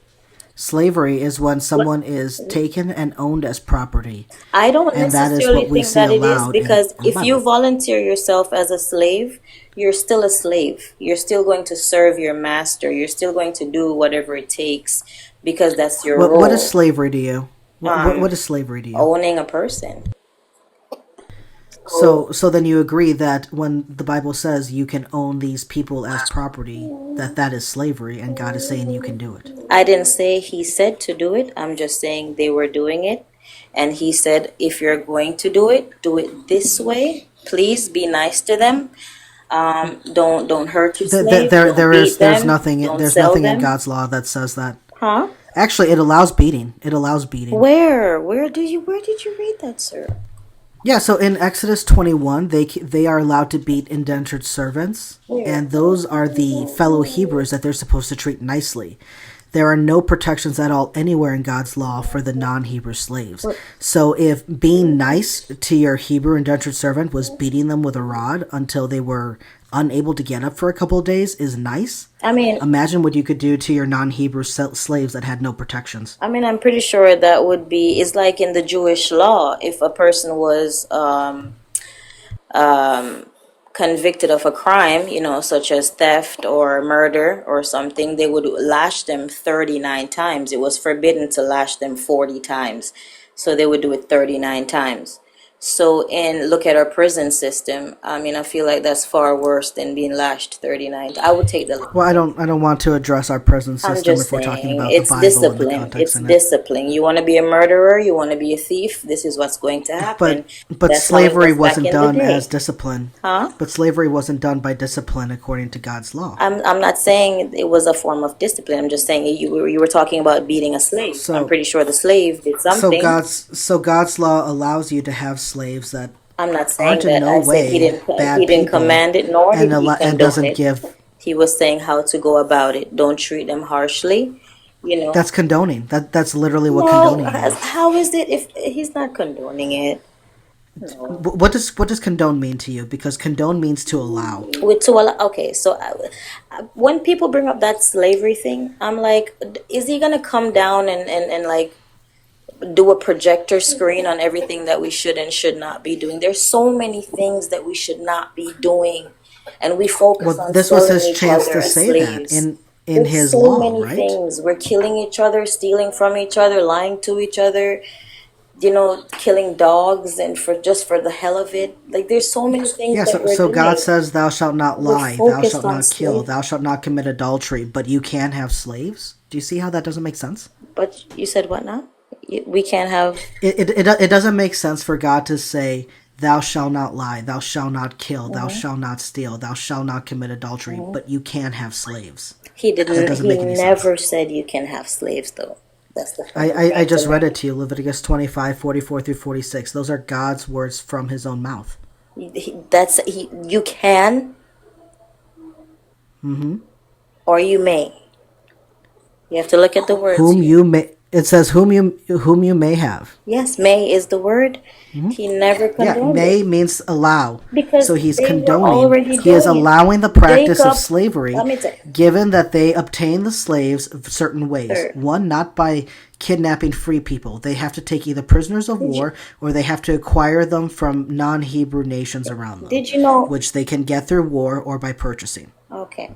Slavery is when someone is taken and owned as property. I don't And that is necessarily what we think see that it is, allowed in because the if Bible. you volunteer yourself as a slave, you're still a slave. You're still going to serve your master. You're still going to do whatever it takes because that's your role. What is slavery to you? What is slavery to you? Owning a person. So then you agree that when the Bible says you can own these people as property, that is slavery, and God is saying you can do it. I didn't say he said to do it. I'm just saying they were doing it. And he said, if you're going to do it this way. Please be nice to them. Don't hurt your slave. There's nothing in them. God's law that says that. Huh? Actually, it allows beating. It allows beating. Where did you read that, sir? Yeah, so in Exodus 21, they are allowed to beat indentured servants, and those are the fellow Hebrews that they're supposed to treat nicely. there are no protections at all anywhere in God's law for the non-Hebrew slaves. So if being nice to your Hebrew indentured servant was beating them with a rod until they were unable to get up for a couple of days is nice, I mean, imagine what you could do to your non-Hebrew slaves that had no protections. I'm pretty sure that would be, it's like in the Jewish law, if a person was convicted of a crime, such as theft or murder or something, they would lash them 39 times. It was forbidden to lash them 40 times. So they would do it 39 times. So, and look at our prison system. I feel like that's far worse than being lashed 39. I would take the. Well, I don't want to address our prison I'm system just if we're talking saying, about the it's Bible and the discipline. context It's in it. discipline. You want to be a murderer, you want to be a thief, this is what's going to happen. But That's how it slavery was back wasn't in the done day. as discipline. Huh? But slavery wasn't done by discipline according to God's law. I'm not saying it was a form of discipline. I'm just saying you were talking about beating a slave. So- I'm pretty sure the slave did something. So God's law allows you to have slaves that I'm not saying aren't in that. no I said way he didn't bad people command it, nor did he and condone doesn't it. give. He was saying how to go about it. Don't treat them harshly. That's condoning. That's literally what No, condoning is. how is it if he's not condoning it? What does condone mean to you? Because condone means to allow. Okay, so when people bring up that slavery thing, I'm like, is he gonna come down and like do a projector screen on everything that we should and should not be doing? There's so many things that we should not be doing, and we focus on This was selling his each chance other to as say that slaves. in There's his so law, many right? things. We're killing each other, stealing from each other, lying to each other, killing dogs, and for the hell of it. Like, there's so many things Yeah, that we're so doing. God says, "Thou shalt not We're lie, thou focused shalt on not kill, slavery. thou shalt not commit adultery," but you can have slaves. Do you see how that doesn't make sense? But you said what now? We can't have. It doesn't make sense for God to say, "Thou shalt not lie, thou shalt not kill, thou shalt not steal, thou shalt not commit adultery," but you can have slaves. He That didn't. doesn't He make any never said you can have slaves, though. That's the. I just read it to you, Leviticus 25, 44 through 46. Those are God's words from his own mouth. You can. Or you may. You have to look at the words. Whom you may, it says whom you may have. Yes, may is the word. He never Yeah, condoned may it. means allow. Because So he's they were condoning. already He is doing it. allowing the practice Jacob- of slavery, Let me tell you. given that they obtain the slaves certain ways. Sure. One, not by kidnapping free people. They have to take either prisoners of war or they have to acquire them from non-Hebrew nations around them. Did you know? Which they can get through war or by purchasing. Okay.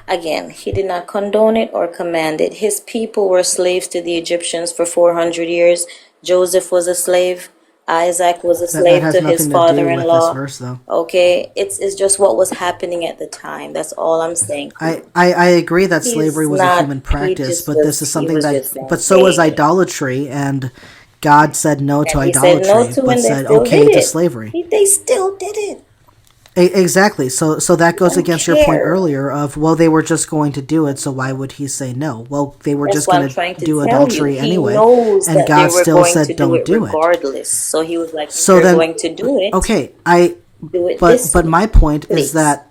Again, he did not condone it or command it. His people were slaves to the Egyptians for 400 years. Joseph was a slave. Isaac was a That slave has to nothing his to do with this father-in-law. verse, though. Okay, it's just what was happening at the time. That's all I'm saying. I agree that slavery was a not- human he practice, just but was- this is he something was that. just saying, But so was hey. idolatry, and God said no to And he said idolatry, no to, but and they said still okay did to it. slavery. They still did it. Exactly. So that goes don't against your point care. earlier of, well, they were just going to do it, so why would he say no? Well, they were That's just what going I'm trying to to do tell adultery you. anyway, He knows and that God they were still going said to do don't it do it. regardless. So he was like, So "They're then- going to do it. Okay, Do it this but way, my point please." is that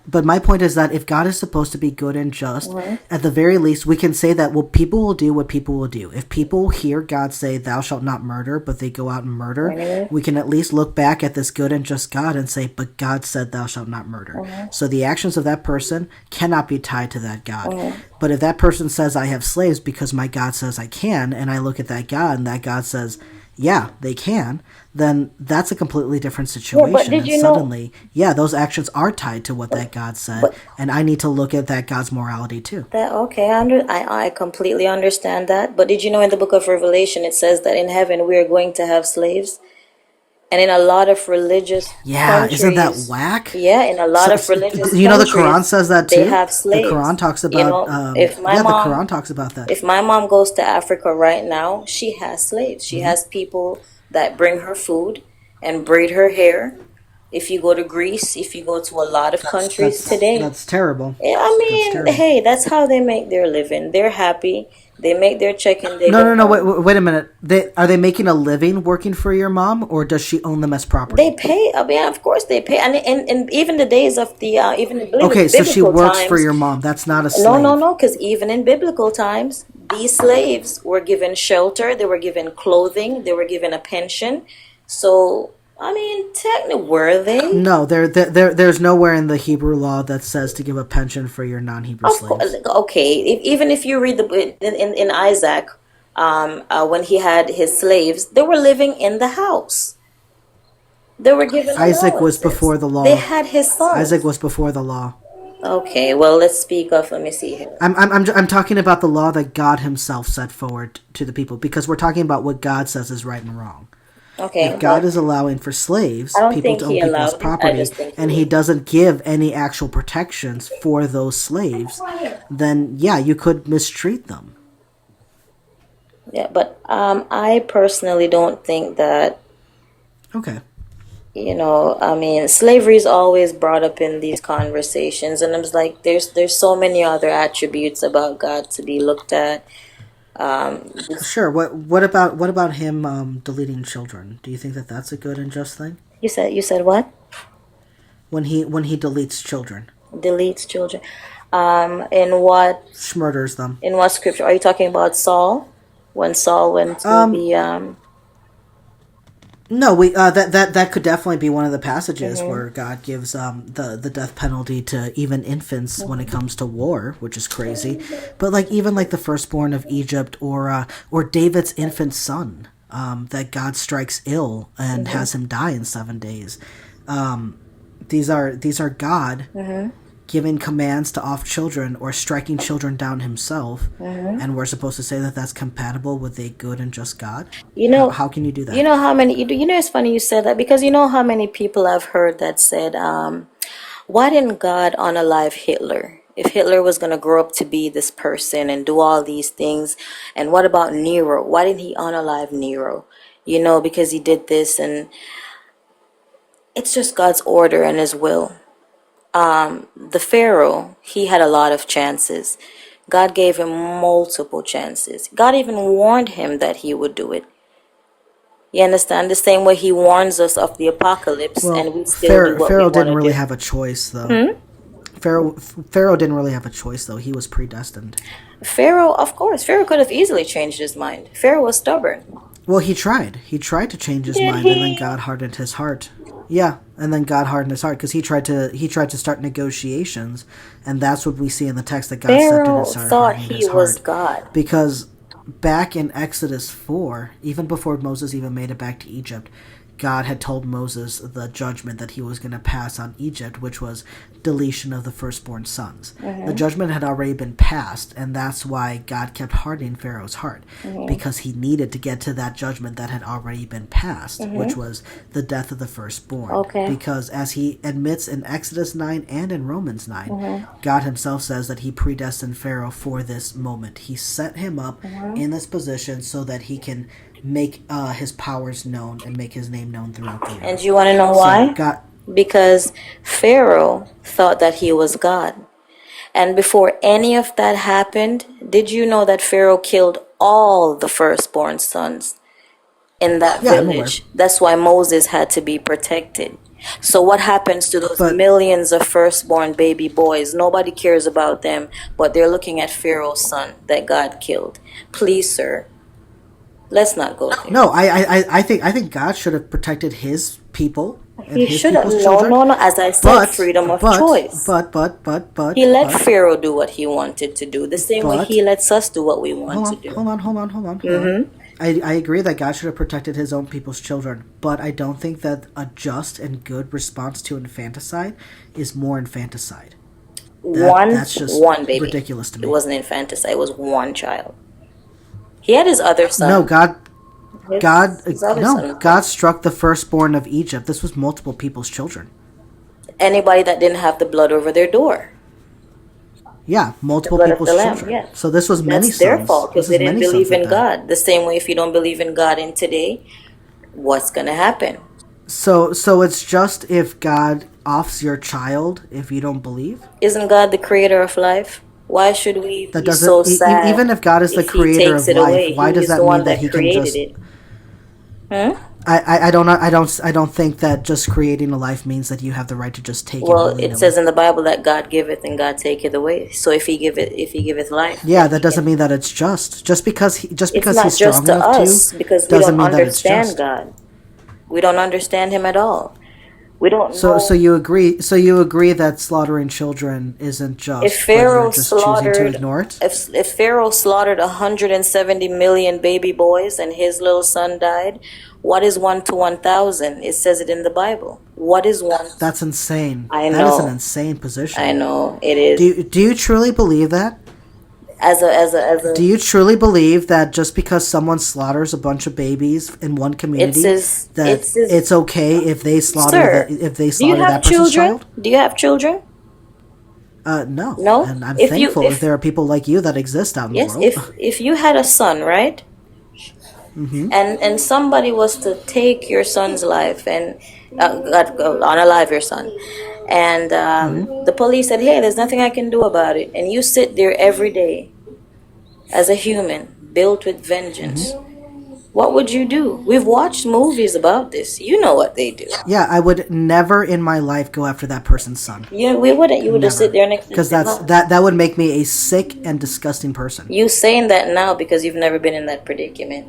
if God is supposed to be good and just, at the very least we can say that, well, people will do what people will do. If people hear God say thou shalt not murder, but they go out and murder, we can at least look back at this good and just God and say, but God said thou shalt not murder. So the actions of that person cannot be tied to that God. But if that person says, I have slaves because my God says I can, and I look at that God and that God says, yeah, they can, then that's a completely different situation. did And you know- suddenly, those actions are tied to what that God said, and I need to look at that God's morality too. I completely understand that. But did you know in the book of Revelation it says that in heaven we are going to have slaves? And in a lot of religious countries, Isn't that whack? Yeah, in a lot of religious You know, the countries, Quran says that too. they have slaves. The Quran talks about. the Quran talks about that. If my mom goes to Africa right now, she has slaves. She has people that bring her food and braid her hair. If you go to Greece, if you go to a lot of countries today, That's terrible. I That's mean, terrible. hey, that's how they make their living. They're happy. They make their check and they No, go no, home. wait a minute. Are they making a living working for your mom, or does she own them as property? They pay. I mean, of course they pay. And even the days of the even in Okay, so she biblical works for times, your mom. That's not a slave. No, because even in biblical times, these slaves were given shelter, they were given clothing, they were given a pension. So, I mean, technically, were they? No, there's nowhere in the Hebrew law that says to give a pension for your non-Hebrew Of course, slaves. okay. Even if you read in Isaac, when he had his slaves, they were living in the house. They were given Isaac was allowances. before the They law. had his Isaac sons. was before the law. Okay, well, let's speak of. Let me see here. I'm talking about the law that God Himself set forward to the people, because we're talking about what God says is right and wrong. Okay, If God but is allowing for slaves, I don't people think to he own people's allowed it. I property, just think and He doesn't give any actual protections for those slaves, then yeah, you could mistreat them. yeah, but I personally don't think that, Okay. I mean, slavery is always brought up in these conversations, and I was like, there's so many other attributes about God to be looked at. Sure. What about Him deleting children? Do you think that that's a good and just thing? You said what? When he deletes children, Deletes children. In what murders them. in what scripture are you talking about? Saul, when Saul went to the No, we that could definitely be one of the passages where God gives the death penalty to even infants when it comes to war, which is crazy. But like even like the firstborn of Egypt, or David's infant son, that God strikes ill and has him die in 7 days. These are God giving commands to off children or striking children down Himself, and we're supposed to say that that's compatible with a good and just God. you know How can you do that? you know how many it's funny you said that, because you know how many people I've heard that said, why didn't God unalive Hitler? If Hitler was going to grow up to be this person and do all these things, and what about Nero? Why didn't he unalive Nero? Because he did this, and it's just God's order and His will. The Pharaoh, he had a lot of chances. God gave him multiple chances. God even warned him that he would do it. You understand? The same way He warns us of the apocalypse, Well, and we still do what we Pharaoh want didn't to really do. have a choice, though. Pharaoh didn't really have a choice, though. He was predestined. Pharaoh, of course, Pharaoh could have easily changed his mind. Pharaoh was stubborn. Well, he tried. He tried to change his Did mind, and then he? God hardened his heart. Yeah, and then God hardened his heart because he tried to start negotiations, and that's what we see in the text, that God stepped in Pharaoh and started thought hardening he his was heart. God. Because back in Exodus 4, even before Moses even made it back to Egypt, God had told Moses the judgment that He was going to pass on Egypt, which was deletion of the firstborn sons. The judgment had already been passed, and that's why God kept hardening Pharaoh's heart, because he needed to get to that judgment that had already been passed, which was the death of the firstborn. Okay. Because as he admits in Exodus 9 and in Romans 9, God Himself says that He predestined Pharaoh for this moment. He set him up in this position so that he can make His powers known and make His name known throughout the And earth. you want to know So why? God, Because Pharaoh thought that he was God. And before any of that happened, did you know that Pharaoh killed all the firstborn sons in that yeah, I'm aware. village? That's why Moses had to be protected. So what happens to those But millions of firstborn baby boys? Nobody cares about them, but they're looking at Pharaoh's son that God killed. Please, sir, let's not go there. no, I think God should have protected His people and He His should have. people's No, children. no, no. As I said, But freedom of but choice. but but but but He let but Pharaoh do what he wanted to do, the same way but He lets us do what we want to do. hold on. I agree that God should have protected His own people's children, but I don't think that a just and good response to infanticide is more infanticide. That's just One baby. ridiculous to It me. wasn't infanticide. It was one child. He had his other son. No, His other no, son. God struck the firstborn of Egypt. This was multiple people's children. Anybody that didn't have the blood over their door. Yeah, The multiple blood of people's the lamb, children. yeah. So this was many That's their sons. fault because This they is didn't many sons believe that in died. God. The same way if you don't believe in God in today, what's going to happen? So it's just if God offs your child if you don't believe. Isn't God the creator of life? Why should we That be so doesn't. sad Even if God is the if He creator takes of it life, away? why He does is the that mean one that that He can created just? it. Hmm? I don't think that just creating a life means that you have the right to just take it Well, willy it says nilly. in the Bible that God giveth and God taketh away. So if he giveth life, Yeah, then that he doesn't can. mean that it's just. Just It's because not he's just strong to enough to us because we doesn't don't mean that it's understand just. God. We don't understand him at all. We don't So know. you agree? So you agree that slaughtering children isn't If just, but you're Pharaoh just choosing to slaughtered, ignore it? if Pharaoh slaughtered 170 million baby boys and his little son died, what is 1 to 1,000? It says it in the Bible. What is one? That's insane. I That is an know, insane I position. know, it Do is. you truly believe that? As a, Do you truly believe that just because someone slaughters a bunch of babies in one it community, says, it that says, it's okay if they sir, do you slaughter have that person's children? child? Do you have children? No, No. and I'm If you, thankful if if there are people like you that exist out in the yes, world. if you had a son, right? And somebody was to take your son's life and unalive your son, and the police said, "Hey, there's nothing I can do about it," and you sit there every day as a human built with vengeance. What would you do? We've watched movies about this. You know what they do. Yeah, I would never in my life go after that person's son. We wouldn't. You would just sit Never, there next to because say, that's "Huh." that would make me a sick and disgusting person. You saying that now because you've never been in that predicament,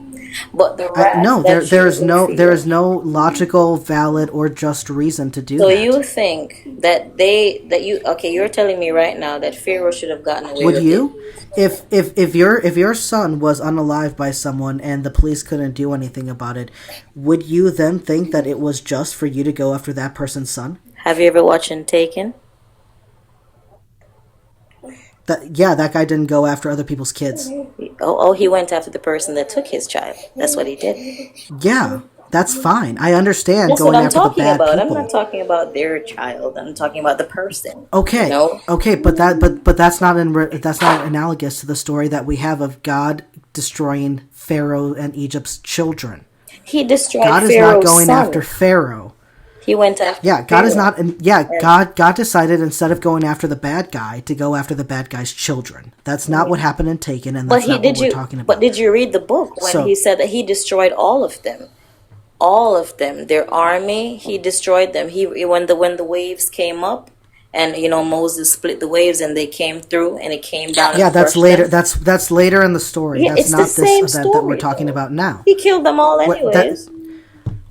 but the wrath No, that you will there feel. is no logical, valid, or just reason to do So that. you think that you okay? You're telling me right now that Pharaoh should have gotten away Would with it. you, if your son was unalived by someone and the police couldn't do anything about it, would you then think that it was just for you to go after that person's son? Have you ever watched Taken? That yeah, that guy didn't go after other people's kids. Oh, he went after the person that took his child. That's what he did. Yeah, that's fine. I understand That's what going I'm after the talking bad about. I'm not people. talking about their child. I'm talking about the person. You Okay, know, okay, but that's not analogous to the story that we have of God destroying Pharaoh and Egypt's children. he destroyed God is not Pharaoh's going after son. Pharaoh. He went after Yeah, God is Pharaoh. not. Yeah, And God decided instead of going after the bad guy to go after the bad guy's children. That's not what happened in Taken, and but that's he not what did we're you. talking But about. did you read the book when he So said that he destroyed all of them? All of them, their army, he destroyed them. He when the waves came up, and Moses split the waves, and they came through, and it came down and yeah, that's crushed later. them. That's later in the story. Yeah, That's it's the not this same event that we're story talking though. about now. He killed them all What that anyways.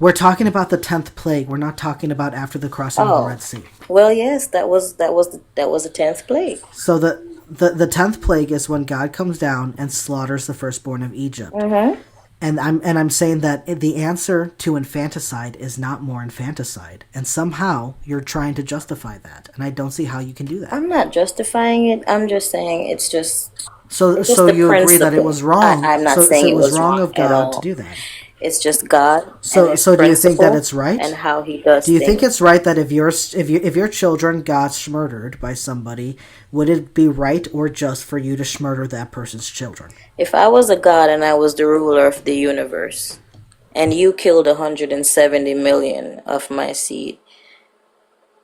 we're talking about the 10th plague. We're not talking about after the crossing of the Oh, Red Sea. well, yes, that was the 10th plague. So the 10th plague is when God comes down and slaughters the firstborn of Egypt. And I'm saying that the answer to infanticide is not more infanticide, and somehow you're trying to justify that, and I don't see how you can do that. I'm not justifying it. I'm just saying So it's just so the you agree that it principle. was wrong. I'm not So saying it it was was wrong wrong of at God to all. do that. It's just God and So His so do you think that principle it's right? and how He does Do you think things. it's right that if your children got murdered by somebody, would it be right or just for you to murder that person's children? If I was a God and I was the ruler of the universe, and you killed 170 million of my seed,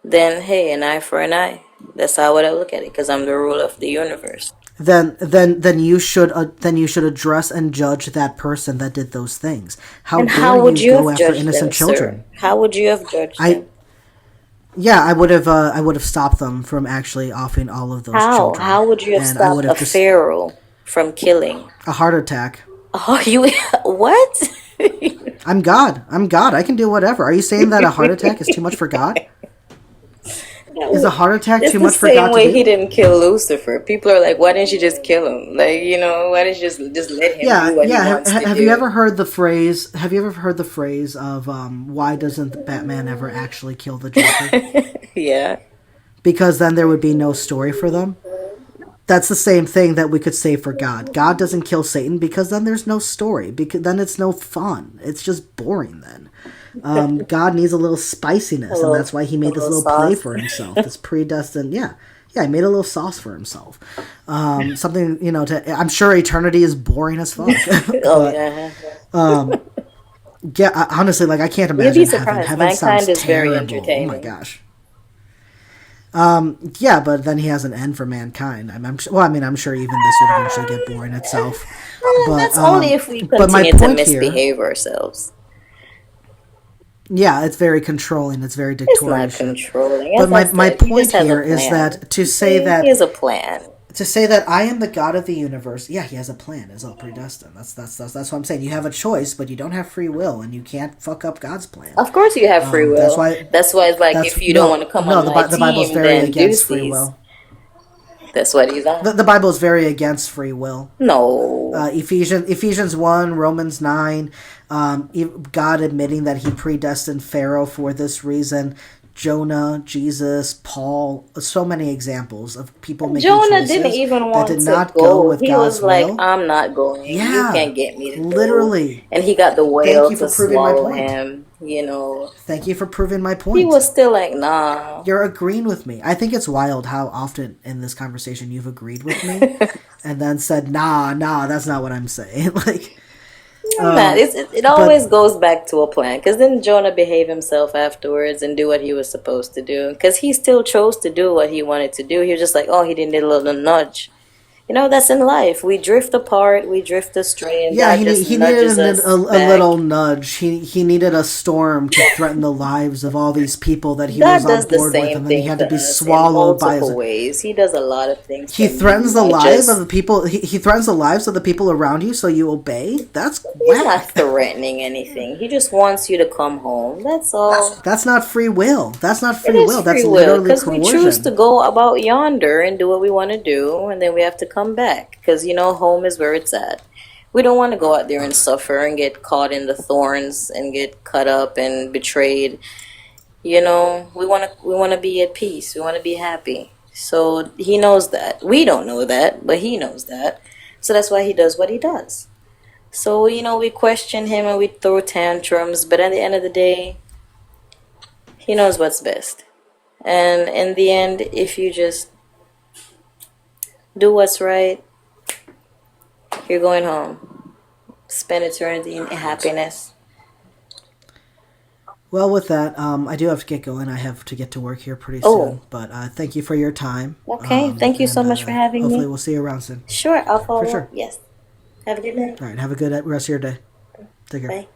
then hey, an eye for an eye. That's how I would look at it, because I'm the ruler of the universe. Then you should address and judge that person that did those things. How And dare how would you you go have after judged them, innocent sir? children? How would you have judged I them? Yeah, I would have stopped them from actually offing all of those How? children, How would you have and I would stopped a have just pharaoh from killing? a heart attack. Oh, you what? I'm God. I'm God. I can do whatever. Are you saying that a heart attack is too much for God? Is a heart attack It's too the much for same God to way he do? didn't kill Lucifer. People are like, why didn't you just kill him? Like, why didn't you just let him do Yeah, what he yeah. wants to Have you do? ever heard the phrase? Have you ever heard the phrase of why doesn't Batman ever actually kill the Joker? Yeah. Because then there would be no story for them. That's the same thing that we could say for God. God doesn't kill Satan because then there's no story. Because then it's no fun. It's just boring then. God needs a little spiciness, and that's why he A mid this little little play sauce. for himself. This predestined, yeah, he made a little sauce for himself. Something I'm sure eternity is boring as fuck, Oh but yeah. yeah, honestly, like I can't You'd be imagine heaven. surprised. Heaven sounds Mankind is very terrible. Oh my entertaining. gosh. Yeah, but then he has an end for mankind. I'm sure even this would eventually get boring itself. But That's only if we but my continue to point here, misbehave ourselves. Yeah, it's very controlling. It's very It's not dictatorship. controlling. But As I my said, he just point has a here is plan. that You see, he has a plan. to say that I am the God of the universe, yeah, he has a plan. It's all predestined. That's what I'm saying. You have a choice, but you don't have free will, and you can't fuck up God's plan. Of course, you have free That's will. why. That's why it's like That's if you don't want no, to come no. on my The Bible's team, very then against free deuces. will. That's what he's on. The Bible is very against free will. No. Ephesians 1, Romans 9, God admitting that he predestined Pharaoh for this reason, Jonah, Jesus, Paul, so many examples of people making Jonah didn't choices even that want did to not go go. with He God's was like, will. I'm not going. You Yeah, can't get me to go. literally. And he got the Thank whale you for to proving my swallow point. him, you know. Thank you for proving my He point. was still like, nah. You're agreeing with me. I think it's wild how often in this conversation you've agreed with me and then said, nah, that's not what I'm saying. Like, Nah, it but always goes back to a plan. Because then Jonah behaved himself afterwards and do what he was supposed to do. Because he still chose to do what he wanted to do. He was just like, oh, he didn't need a little nudge. You know, that's in life. We drift apart, we drift astray, and yeah, God just he needed nudges us a little back. nudge. He needed a storm to threaten the lives of all these people that he was God on does the board with, same and then he thing had to to be us in swallowed by his. multiple ways. He does a lot of things He to threatens the nudge lives of us. the people. He threatens the lives of the people around you, so you obey. That's He's not whack. threatening anything. He just wants you to come home. That's all. That's not free will. That's not It free is will. free That's will literally because we choose to coercion. go about yonder and do what we want to do, and then we have to come back because you know home is where it's at. We don't want to go out there and suffer and get caught in the thorns and get cut up and betrayed. You know, we want to be at peace. We want to be happy. So he knows that. We don't know that, but he knows that. So that's why he does what he does. So, you know, we question him and we throw tantrums, but at the end of the day, he knows what's best. And in the end, if you just do what's right, you're going home. Spend eternity in happiness. Well, with that, I do have to get going. I have to get to work here pretty Oh, soon. But thank you for your time. okay. Thank you so And much for having hopefully me. we'll see you around soon. Sure, I'll For follow up. sure. Yes. Have a good night. All right. Have a good rest of your day. Take care. Bye.